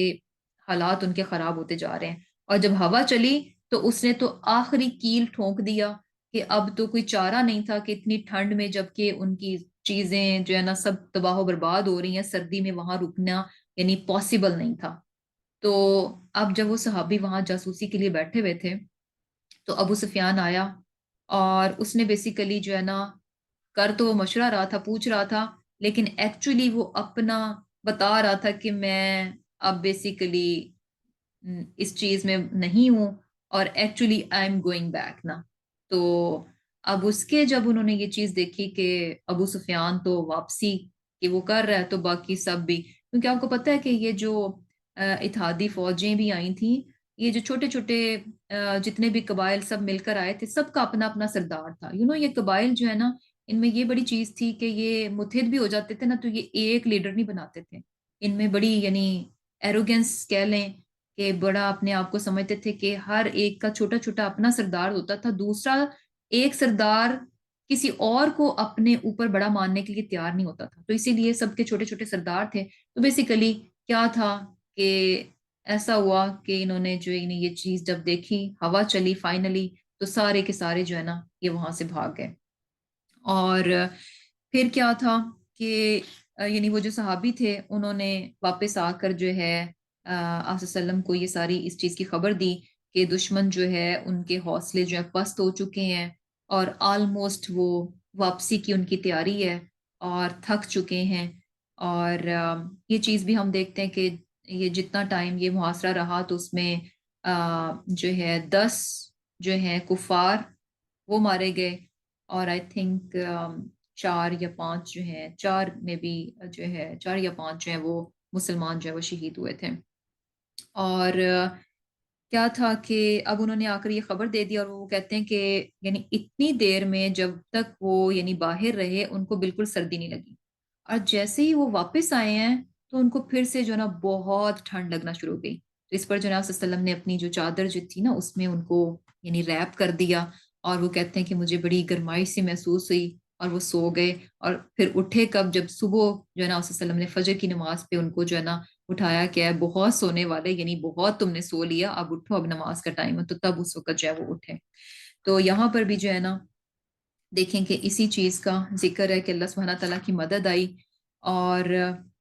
حالات ان کے خراب ہوتے جا رہے ہیں، اور جب ہوا چلی تو اس نے تو آخری کیل ٹھونک دیا کہ اب تو کوئی چارہ نہیں تھا کہ اتنی ٹھنڈ میں جب کہ ان کی چیزیں جو ہے نا سب تباہ و برباد ہو رہی ہیں، سردی میں وہاں رکنا یعنی پاسبل نہیں تھا۔ تو اب جب وہ صحابی وہاں جاسوسی کے لیے بیٹھے ہوئے تھے تو ابو سفیان آیا، اور اس نے بیسیکلی جو ہے نا کر تو وہ مشورہ رہا تھا، پوچھ رہا تھا، لیکن ایکچولی وہ اپنا بتا رہا تھا کہ میں اب بیسیکلی اس چیز میں نہیں ہوں، اور actually I am going back نا۔ تو اب اس کے جب انہوں نے یہ چیز دیکھی کہ ابو سفیان تو واپسی کہ وہ کر رہا ہے، تو باقی سب بھی، کیونکہ آپ کو پتہ ہے کہ یہ جو اتحادی فوجیں بھی آئی تھیں یہ جو چھوٹے چھوٹے جتنے بھی قبائل سب مل کر آئے تھے، سب کا اپنا اپنا سردار تھا. یہ قبائل جو ہے نا، ان میں یہ بڑی چیز تھی کہ یہ متحد بھی ہو جاتے تھے نا، تو یہ ایک لیڈر نہیں بناتے تھے. ان میں بڑی ایروگنس کہہ لیں کہ بڑا اپنے آپ کو سمجھتے تھے کہ ہر ایک کا چھوٹا چھوٹا اپنا سردار ہوتا تھا. دوسرا ایک سردار کسی اور کو اپنے اوپر بڑا ماننے کے لیے تیار نہیں ہوتا تھا، تو اسی لیے سب کے چھوٹے چھوٹے سردار تھے. تو بیسیکلی کیا تھا کہ ایسا ہوا کہ انہوں نے جو یہ چیز جب دیکھی، ہوا چلی فائنلی، تو سارے کے سارے جو ہے نا یہ وہاں سے بھاگ گئے. اور پھر کیا تھا کہ وہ جو صحابی تھے انہوں نے واپس آ کر جو ہے آپ صلی اللہ علیہ وسلم کو یہ ساری اس چیز کی خبر دی کہ دشمن جو ہے ان کے حوصلے جو ہے پست ہو چکے ہیں، اور آلموسٹ وہ واپسی کی ان کی تیاری ہے اور تھک چکے ہیں. اور یہ چیز بھی ہم دیکھتے ہیں کہ یہ جتنا ٹائم یہ محاصرہ رہا تو اس میں جو ہے 10 جو ہیں کفار وہ مارے گئے، اور آئی تھنک 4 یا 5 جو ہیں، 4 میں بھی جو ہے 4 یا 5 جو ہیں وہ مسلمان جو ہے وہ شہید ہوئے تھے. اور کیا تھا کہ اب انہوں نے آ کر یہ خبر دے دی، اور وہ کہتے ہیں کہ اتنی دیر میں جب تک وہ باہر رہے ان کو بالکل سردی نہیں لگی، اور جیسے ہی وہ واپس آئے ہیں تو ان کو پھر سے جو ہے نا بہت ٹھنڈ لگنا شروع ہو گئی. تو اس پر جو صلی اللہ علیہ وسلم نے اپنی جو چادر جو تھی نا اس میں ان کو ریپ کر دیا، اور وہ کہتے ہیں کہ مجھے بڑی گرمائش سی محسوس ہوئی، اور وہ سو گئے. اور پھر اٹھے کب، جب صبح جو ہے نا صلی اللہ علیہ وسلم نے فجر کی نماز پہ ان کو جو ہے نا اٹھایا، کیا ہے بہت سونے والے، بہت تم نے سو لیا، اب اٹھو، اب نماز کا ٹائم ہے. تو تب اس وقت جو ہے وہ اٹھے. تو یہاں پر بھی جو ہے نا دیکھیں کہ اسی چیز کا ذکر ہے کہ اللہ سبحانہ تعالیٰ کی مدد آئی. اور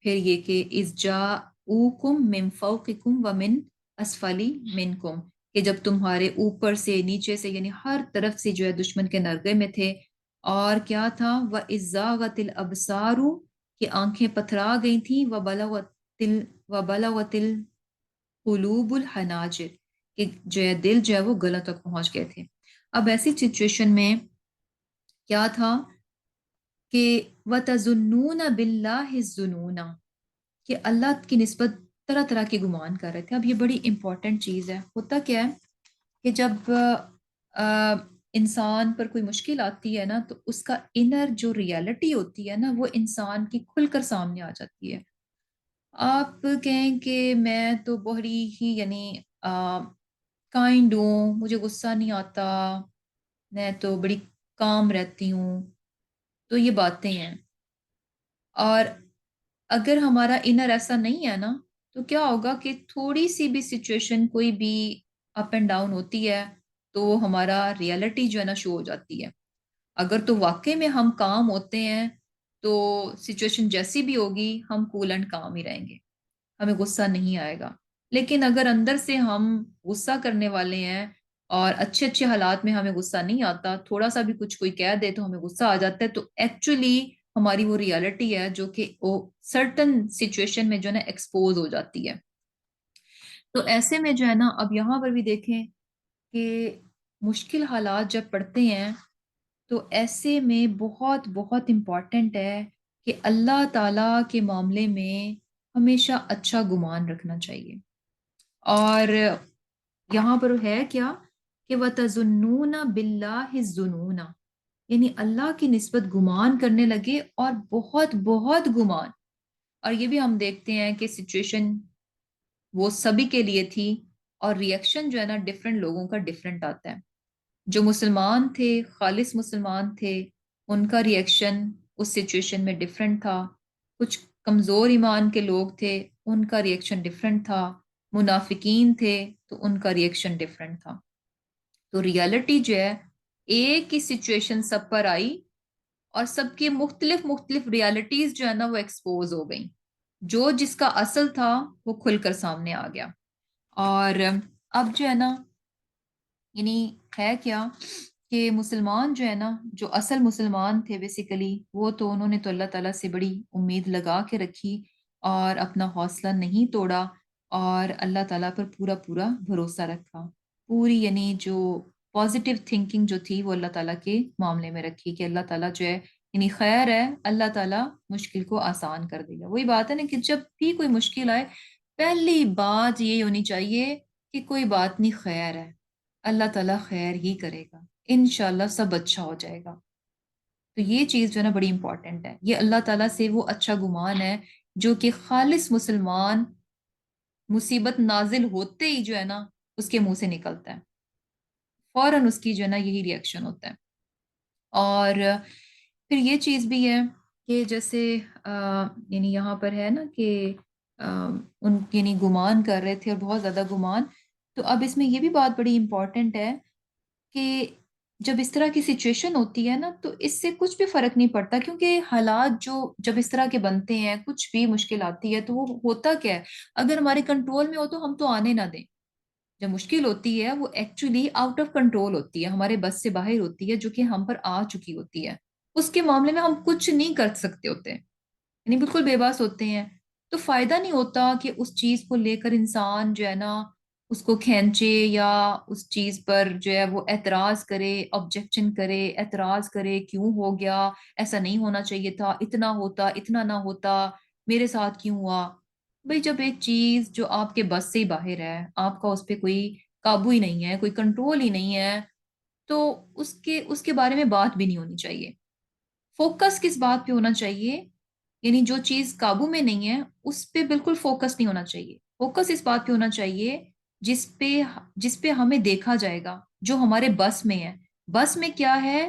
پھر یہ کہ اذ جاءوکم من فوقکم ومن اسفل منکم، کہ جب تمہارے اوپر سے نیچے سے ہر طرف سے جو ہے دشمن کے نرغے میں تھے. اور کیا تھا، وَإِذ زَاغَتِ الْأَبْصَارُ، کہ آنکھیں پتھرا گئی تھیں، وَبَلَغَتِ الْقُلُوبُ الْحَنَاجِرَ، کہ جو ہے دل جو ہے وہ گلوں تک پہنچ گئے تھے. اب ایسی سچویشن میں کیا تھا کہ وَتَظُنُّونَ بِاللَّهِ الظُّنُونَ، کہ اللہ کی نسبت طرح طرح کے گمان کر رہے تھے. اب یہ بڑی امپورٹنٹ چیز ہے. ہوتا کیا ہے کہ جب انسان پر کوئی مشکل آتی ہے نا، تو اس کا انر جو ریالٹی ہوتی ہے نا وہ انسان کی کھل کر سامنے آ جاتی ہے. آپ کہیں کہ میں تو بڑی ہی کائنڈ ہوں، مجھے غصہ نہیں آتا، میں تو بڑی کام رہتی ہوں. تو یہ باتیں ہیں. اور اگر ہمارا انر ایسا نہیں ہے نا، تو کیا ہوگا کہ تھوڑی سی بھی سچویشن کوئی بھی اپ اینڈ ڈاؤن ہوتی ہے تو ہمارا ریالٹی جو ہے نا شو ہو جاتی ہے. اگر تو واقعی میں ہم کام ہوتے ہیں تو سچویشن جیسی بھی ہوگی ہم کول اینڈ کام ہی رہیں گے، ہمیں غصہ نہیں آئے گا. لیکن اگر اندر سے ہم غصہ کرنے والے ہیں اور اچھے اچھے حالات میں ہمیں غصہ نہیں آتا، تھوڑا سا بھی کچھ کوئی کہہ دے تو ہمیں غصہ آ جاتا ہے، تو ایکچولی ہماری وہ ریالٹی ہے جو کہ وہ سرٹن سچویشن میں جو ہے نا ایکسپوز ہو جاتی ہے. تو ایسے میں جو ہے نا اب یہاں پر بھی دیکھیں کہ مشکل حالات جب پڑتے ہیں تو ایسے میں بہت بہت امپورٹنٹ ہے کہ اللہ تعالیٰ کے معاملے میں ہمیشہ اچھا گمان رکھنا چاہیے. اور یہاں پر ہے کیا کہ وَتَظُنُّونَ بِاللَّهِ الظُّنُونَ، اللہ کی نسبت گمان کرنے لگے، اور بہت بہت گمان. اور یہ بھی ہم دیکھتے ہیں کہ سچویشن وہ سبھی کے لیے تھی، اور ریئیکشن جو ہے نا ڈفرینٹ لوگوں کا ڈفرینٹ آتا ہے. جو مسلمان تھے، خالص مسلمان تھے، ان کا ریئیکشن اس سچویشن میں ڈفرینٹ تھا. کچھ کمزور ایمان کے لوگ تھے، ان کا ریئیکشن ڈفرینٹ تھا. منافقین تھے تو ان کا ریئیکشن ڈفرینٹ تھا. تو ریالٹی جو ہے ایک ہی سچویشن سب پر آئی، اور سب کی مختلف مختلف ریالٹیز جو ہے نا وہ ایکسپوز ہو گئیں. جو جس کا اصل تھا وہ کھل کر سامنے آ گیا. اور اب جو ہے نا ہے کیا کہ مسلمان جو ہے نا، جو اصل مسلمان تھے بیسیکلی، وہ تو انہوں نے تو اللہ تعالیٰ سے بڑی امید لگا کے رکھی اور اپنا حوصلہ نہیں توڑا، اور اللہ تعالیٰ پر پورا پورا بھروسہ رکھا. پوری جو پازیٹیو تھنکنگ جو تھی وہ اللہ تعالیٰ کے معاملے میں رکھی کہ اللہ تعالیٰ جو ہے خیر ہے، اللہ تعالیٰ مشکل کو آسان کر دے گا. وہی بات ہے نا کہ جب بھی کوئی مشکل آئے، پہلی بات یہ ہونی چاہیے کہ کوئی بات نہیں، خیر ہے، اللہ تعالیٰ خیر ہی کرے گا، انشاءاللہ سب اچھا ہو جائے گا۔ تو یہ چیز جو ہے نا بڑی امپورٹنٹ ہے، یہ اللہ تعالیٰ سے وہ اچھا گمان ہے جو کہ خالص مسلمان مصیبت نازل ہوتے ہی جو ہے نا اس کے منہ سے نکلتا ہے، فوراً اس کی جو ہے نا یہی ریئیکشن ہوتا ہے۔ اور پھر یہ چیز بھی ہے کہ جیسے یعنی یہاں پر ہے نا کہ ان یعنی گمان کر رہے تھے اور بہت زیادہ گمان، تو اب اس میں یہ بھی بات بڑی امپورٹنٹ ہے کہ جب اس طرح کی سچویشن ہوتی ہے نا تو اس سے کچھ بھی فرق نہیں پڑتا، کیونکہ حالات جو جب اس طرح کے بنتے ہیں، کچھ بھی مشکل آتی ہے تو وہ ہوتا کیا ہے، اگر ہمارے کنٹرول میں ہو تو ہم تو آنے نہ دیں۔ جب مشکل ہوتی ہے وہ ایکچولی آؤٹ آف کنٹرول ہوتی ہے، ہمارے بس سے باہر ہوتی ہے، جو کہ ہم پر آ چکی ہوتی ہے، اس کے معاملے میں ہم کچھ نہیں کر سکتے ہوتے، یعنی بالکل بے بس ہوتے ہیں۔ تو فائدہ نہیں ہوتا کہ اس چیز کو لے کر انسان جو ہے نا اس کو کھینچے یا اس چیز پر جو ہے وہ اعتراض کرے، آبجیکشن کرے، اعتراض کرے کیوں ہو گیا، ایسا نہیں ہونا چاہیے تھا، اتنا ہوتا، اتنا نہ ہوتا، میرے ساتھ کیوں ہوا۔ بھئی جب ایک چیز جو آپ کے بس سے ہی باہر ہے، آپ کا اس پہ کوئی قابو ہی نہیں ہے، کوئی کنٹرول ہی نہیں ہے، تو اس کے بارے میں بات بھی نہیں ہونی چاہیے۔ فوکس کس بات پہ ہونا چاہیے، یعنی جو چیز قابو میں نہیں ہے اس پہ بالکل فوکس نہیں ہونا چاہیے، فوکس اس بات پہ ہونا چاہیے جس پہ جس پہ ہمیں دیکھا جائے گا، جو ہمارے بس میں ہے۔ بس میں کیا ہے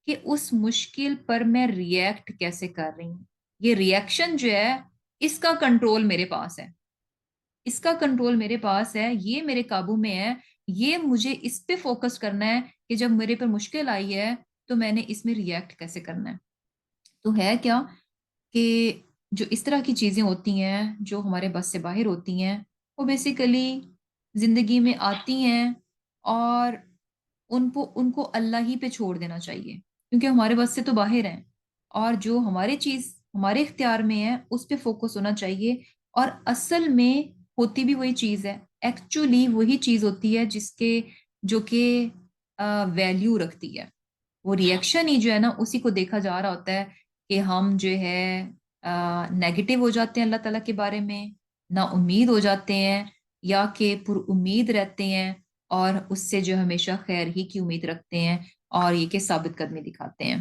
کہ اس مشکل پر میں ریئیکٹ کیسے کر رہی ہوں، یہ ریئیکشن جو ہے اس کا کنٹرول میرے پاس ہے، اس کا کنٹرول میرے پاس ہے، یہ میرے قابو میں ہے، یہ مجھے اس پہ فوکس کرنا ہے کہ جب میرے پر مشکل آئی ہے تو میں نے اس میں ریئیکٹ کیسے کرنا ہے۔ تو ہے کیا کہ جو اس طرح کی چیزیں ہوتی ہیں جو ہمارے بس سے باہر ہوتی ہیں، وہ بیسیکلی زندگی میں آتی ہیں، اور ان کو اللہ ہی پہ چھوڑ دینا چاہیے، کیونکہ ہمارے بس سے تو باہر ہیں، اور جو ہماری چیز ہمارے اختیار میں ہے اس پہ فوکس ہونا چاہیے۔ اور اصل میں ہوتی بھی وہی چیز ہے، ایکچولی وہی چیز ہوتی ہے جس کے جو کہ ویلیو رکھتی ہے، وہ ریئیکشن ہی جو ہے نا اسی کو دیکھا جا رہا ہوتا ہے کہ ہم جو ہے نیگیٹو ہو جاتے ہیں اللہ تعالیٰ کے بارے میں، نا امید ہو جاتے ہیں، یا کہ پر امید رہتے ہیں اور اس سے جو ہمیشہ خیر ہی کی امید رکھتے ہیں، اور یہ کہ ثابت قدمی دکھاتے ہیں۔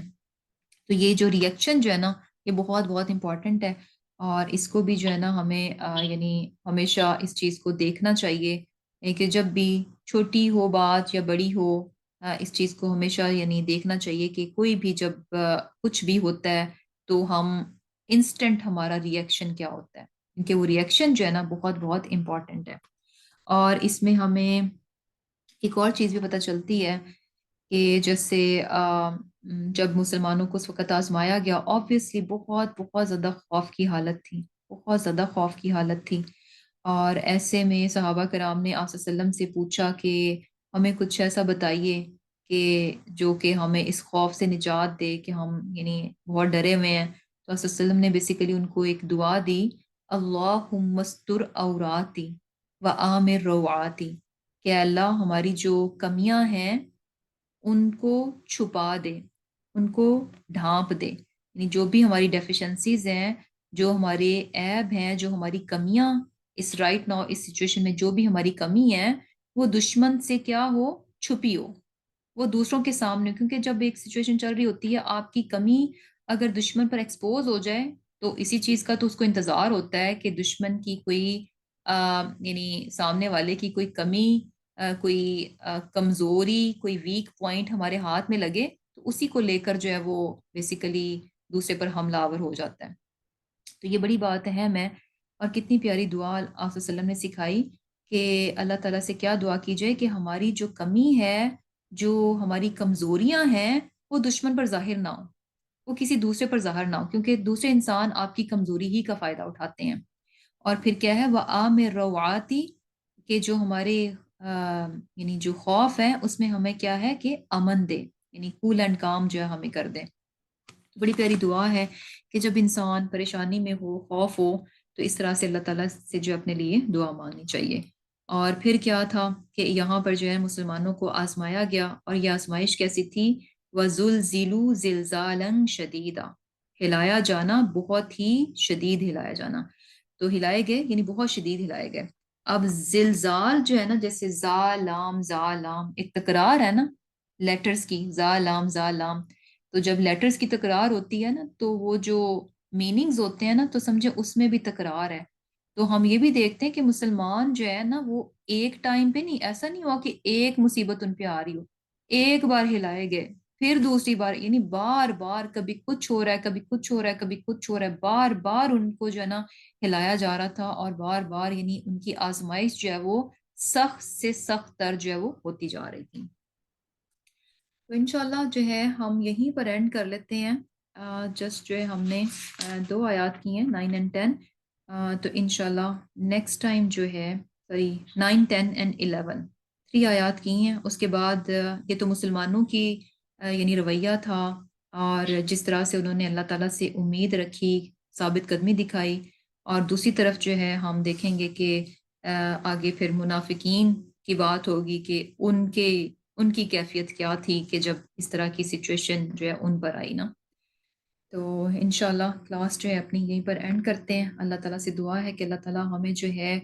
تو یہ جو ریئیکشن جو ہے نا یہ بہت بہت امپورٹنٹ ہے، اور اس کو بھی جو ہے نا ہمیں یعنی ہمیشہ اس چیز کو دیکھنا چاہیے کہ جب بھی چھوٹی ہو بات یا بڑی ہو، اس چیز کو ہمیشہ یعنی دیکھنا چاہیے کہ کوئی بھی جب کچھ بھی ہوتا ہے تو ہم انسٹنٹ ہمارا ریئیکشن کیا ہوتا ہے، کیونکہ وہ ریئیکشن جو ہے نا بہت بہت امپورٹنٹ ہے۔ اور اس میں ہمیں ایک اور چیز بھی پتہ چلتی ہے کہ جیسے جب مسلمانوں کو اس وقت آزمایا گیا، آبویسلی بہت بہت زیادہ خوف کی حالت تھی، بہت زیادہ خوف کی حالت تھی، اور ایسے میں صحابہ کرام نے آپ صلی اللہ علیہ وسلم سے پوچھا کہ ہمیں کچھ ایسا بتائیے کہ جو کہ ہمیں اس خوف سے نجات دے کہ ہم یعنی بہت ڈرے ہوئے ہیں۔ تو آپ صلی اللہ علیہ وسلم نے بیسیکلی ان کو ایک دعا دی، اللہم استر عوراتی و آمر روعاتی، کہ اللہ ہماری جو کمیاں ہیں ان کو چھپا دے، ان کو ڈھانپ دے، یعنی جو بھی ہماری ڈیفیشنسیز ہیں، جو ہمارے عیب ہیں، جو ہماری کمیاں اس رائٹ ناؤ اس سچویشن میں جو بھی ہماری کمی ہے، وہ دشمن سے کیا ہو، چھپی ہو، وہ دوسروں کے سامنے، کیونکہ جب ایک سچویشن چل رہی ہوتی ہے آپ کی کمی اگر دشمن پر ایکسپوز ہو جائے تو اسی چیز کا تو اس کو انتظار ہوتا ہے کہ دشمن کی کوئی یعنی سامنے والے کی کوئی کمی، کوئی کمزوری، کوئی ویک پوائنٹ ہمارے ہاتھ میں لگے تو اسی کو لے کر جو ہے وہ بیسیکلی دوسرے پر حملہ آور ہو جاتا ہے۔ تو یہ بڑی بات اہم ہے، اور کتنی پیاری دعا آپ صلی اللہ علیہ وسلم نے سکھائی کہ اللہ تعالیٰ سے کیا دعا کی جائے کہ ہماری جو کمی ہے، جو ہماری کمزوریاں ہیں، وہ دشمن پر ظاہر نہ ہو، وہ کسی دوسرے پر ظاہر نہ ہو، کیونکہ دوسرے انسان آپ کی کمزوری ہی کا فائدہ اٹھاتے ہیں۔ اور پھر کیا ہے، وہ عام روعاتی، کہ جو ہمارے یعنی جو خوف ہے اس میں ہمیں کیا ہے کہ امن دے، یعنی کول اینڈ کام جو ہے ہمیں کر دے۔ بڑی پیاری دعا ہے کہ جب انسان پریشانی میں ہو، خوف ہو، تو اس طرح سے اللہ تعالیٰ سے جو اپنے لیے دعا مانگنی چاہیے۔ اور پھر کیا تھا کہ یہاں پر جو ہے مسلمانوں کو آزمایا گیا، اور یہ آزمائش کیسی تھی، وَزُلْزِلُوا زِلْزَالًا شَدِيدًا، ہلایا جانا، بہت ہی شدید ہلایا جانا۔ تو ہلائے گئے یعنی بہت شدید ہلائے گئے۔ اب زلزال جو ہے نا، جیسے زا لام ایک تکرار ہے نا لیٹرز کی، زا لام، تو جب لیٹرز کی تکرار ہوتی ہے نا تو وہ جو میننگز ہوتے ہیں نا تو سمجھے اس میں بھی تکرار ہے. تو ہم یہ بھی دیکھتے ہیں کہ مسلمان جو ہے نا وہ ایک ٹائم پہ نہیں، ایسا نہیں ہوا کہ ایک مصیبت ان پہ آ رہی ہو، ایک بار ہلائے گئے پھر دوسری بار، یعنی بار بار کبھی کچھ ہو رہا ہے، کبھی کچھ ہو رہا ہے، کبھی کچھ ہو رہا ہے، بار بار ان کو جو ہے نا ہلایا جا رہا تھا، اور بار بار یعنی ان کی آزمائش جو ہے وہ سخت سے سخت تر جو ہے وہ ہوتی جا رہی تھی. تو انشاءاللہ جو ہے ہم یہیں پر اینڈ کر لیتے ہیں. جسٹ جو ہے ہم نے 2 آیات کی ہیں 9 and 10. تو انشاءاللہ نیکسٹ ٹائم جو ہے سوری 9, 10 and 11 3 آیات کی ہیں. اس کے بعد یہ تو مسلمانوں کی یعنی رویہ تھا، اور جس طرح سے انہوں نے اللہ تعالیٰ سے امید رکھی، ثابت قدمی دکھائی. اور دوسری طرف جو ہے ہم دیکھیں گے کہ آگے پھر منافقین کی بات ہوگی کہ ان کی کیفیت کیا تھی کہ جب اس طرح کی سچویشن جو ہے ان پر آئی نا. تو انشاءاللہ کلاس جو ہے اپنی یہیں پر اینڈ کرتے ہیں. اللہ تعالیٰ سے دعا ہے کہ اللہ تعالیٰ ہمیں جو ہے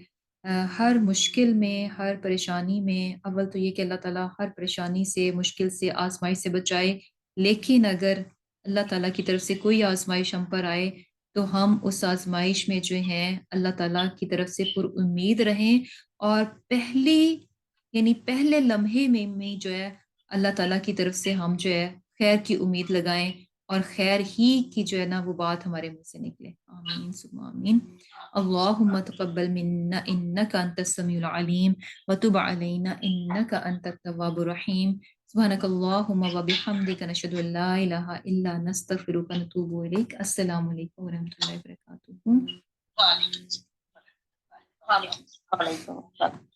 ہر مشکل میں، ہر پریشانی میں، اول تو یہ کہ اللہ تعالیٰ ہر پریشانی سے، مشکل سے، آزمائش سے بچائے. لیکن اگر اللہ تعالیٰ کی طرف سے کوئی آزمائش ہم پر آئے تو ہم اس آزمائش میں جو ہے اللہ تعالیٰ کی طرف سے پر امید رہیں، اور پہلے لمحے میں جو ہے اللہ تعالیٰ کی طرف سے ہم جو ہے خیر کی امید لگائیں، اور خیر ہی کی جو ہے نا وہ بات ہمارے منہ سے نکلے. آمین ثم آمین. اللہم تقبل منا انک انت السمیع العلیم وتب علینا انک انت التواب الرحیم. سبحانک اللہم وبحمدک نشہد ان لا الہ الا نستغفرک ونتوب الیک. السلام علیکم ورحمۃ اللہ وبرکاتہ. وعلیکم السلام.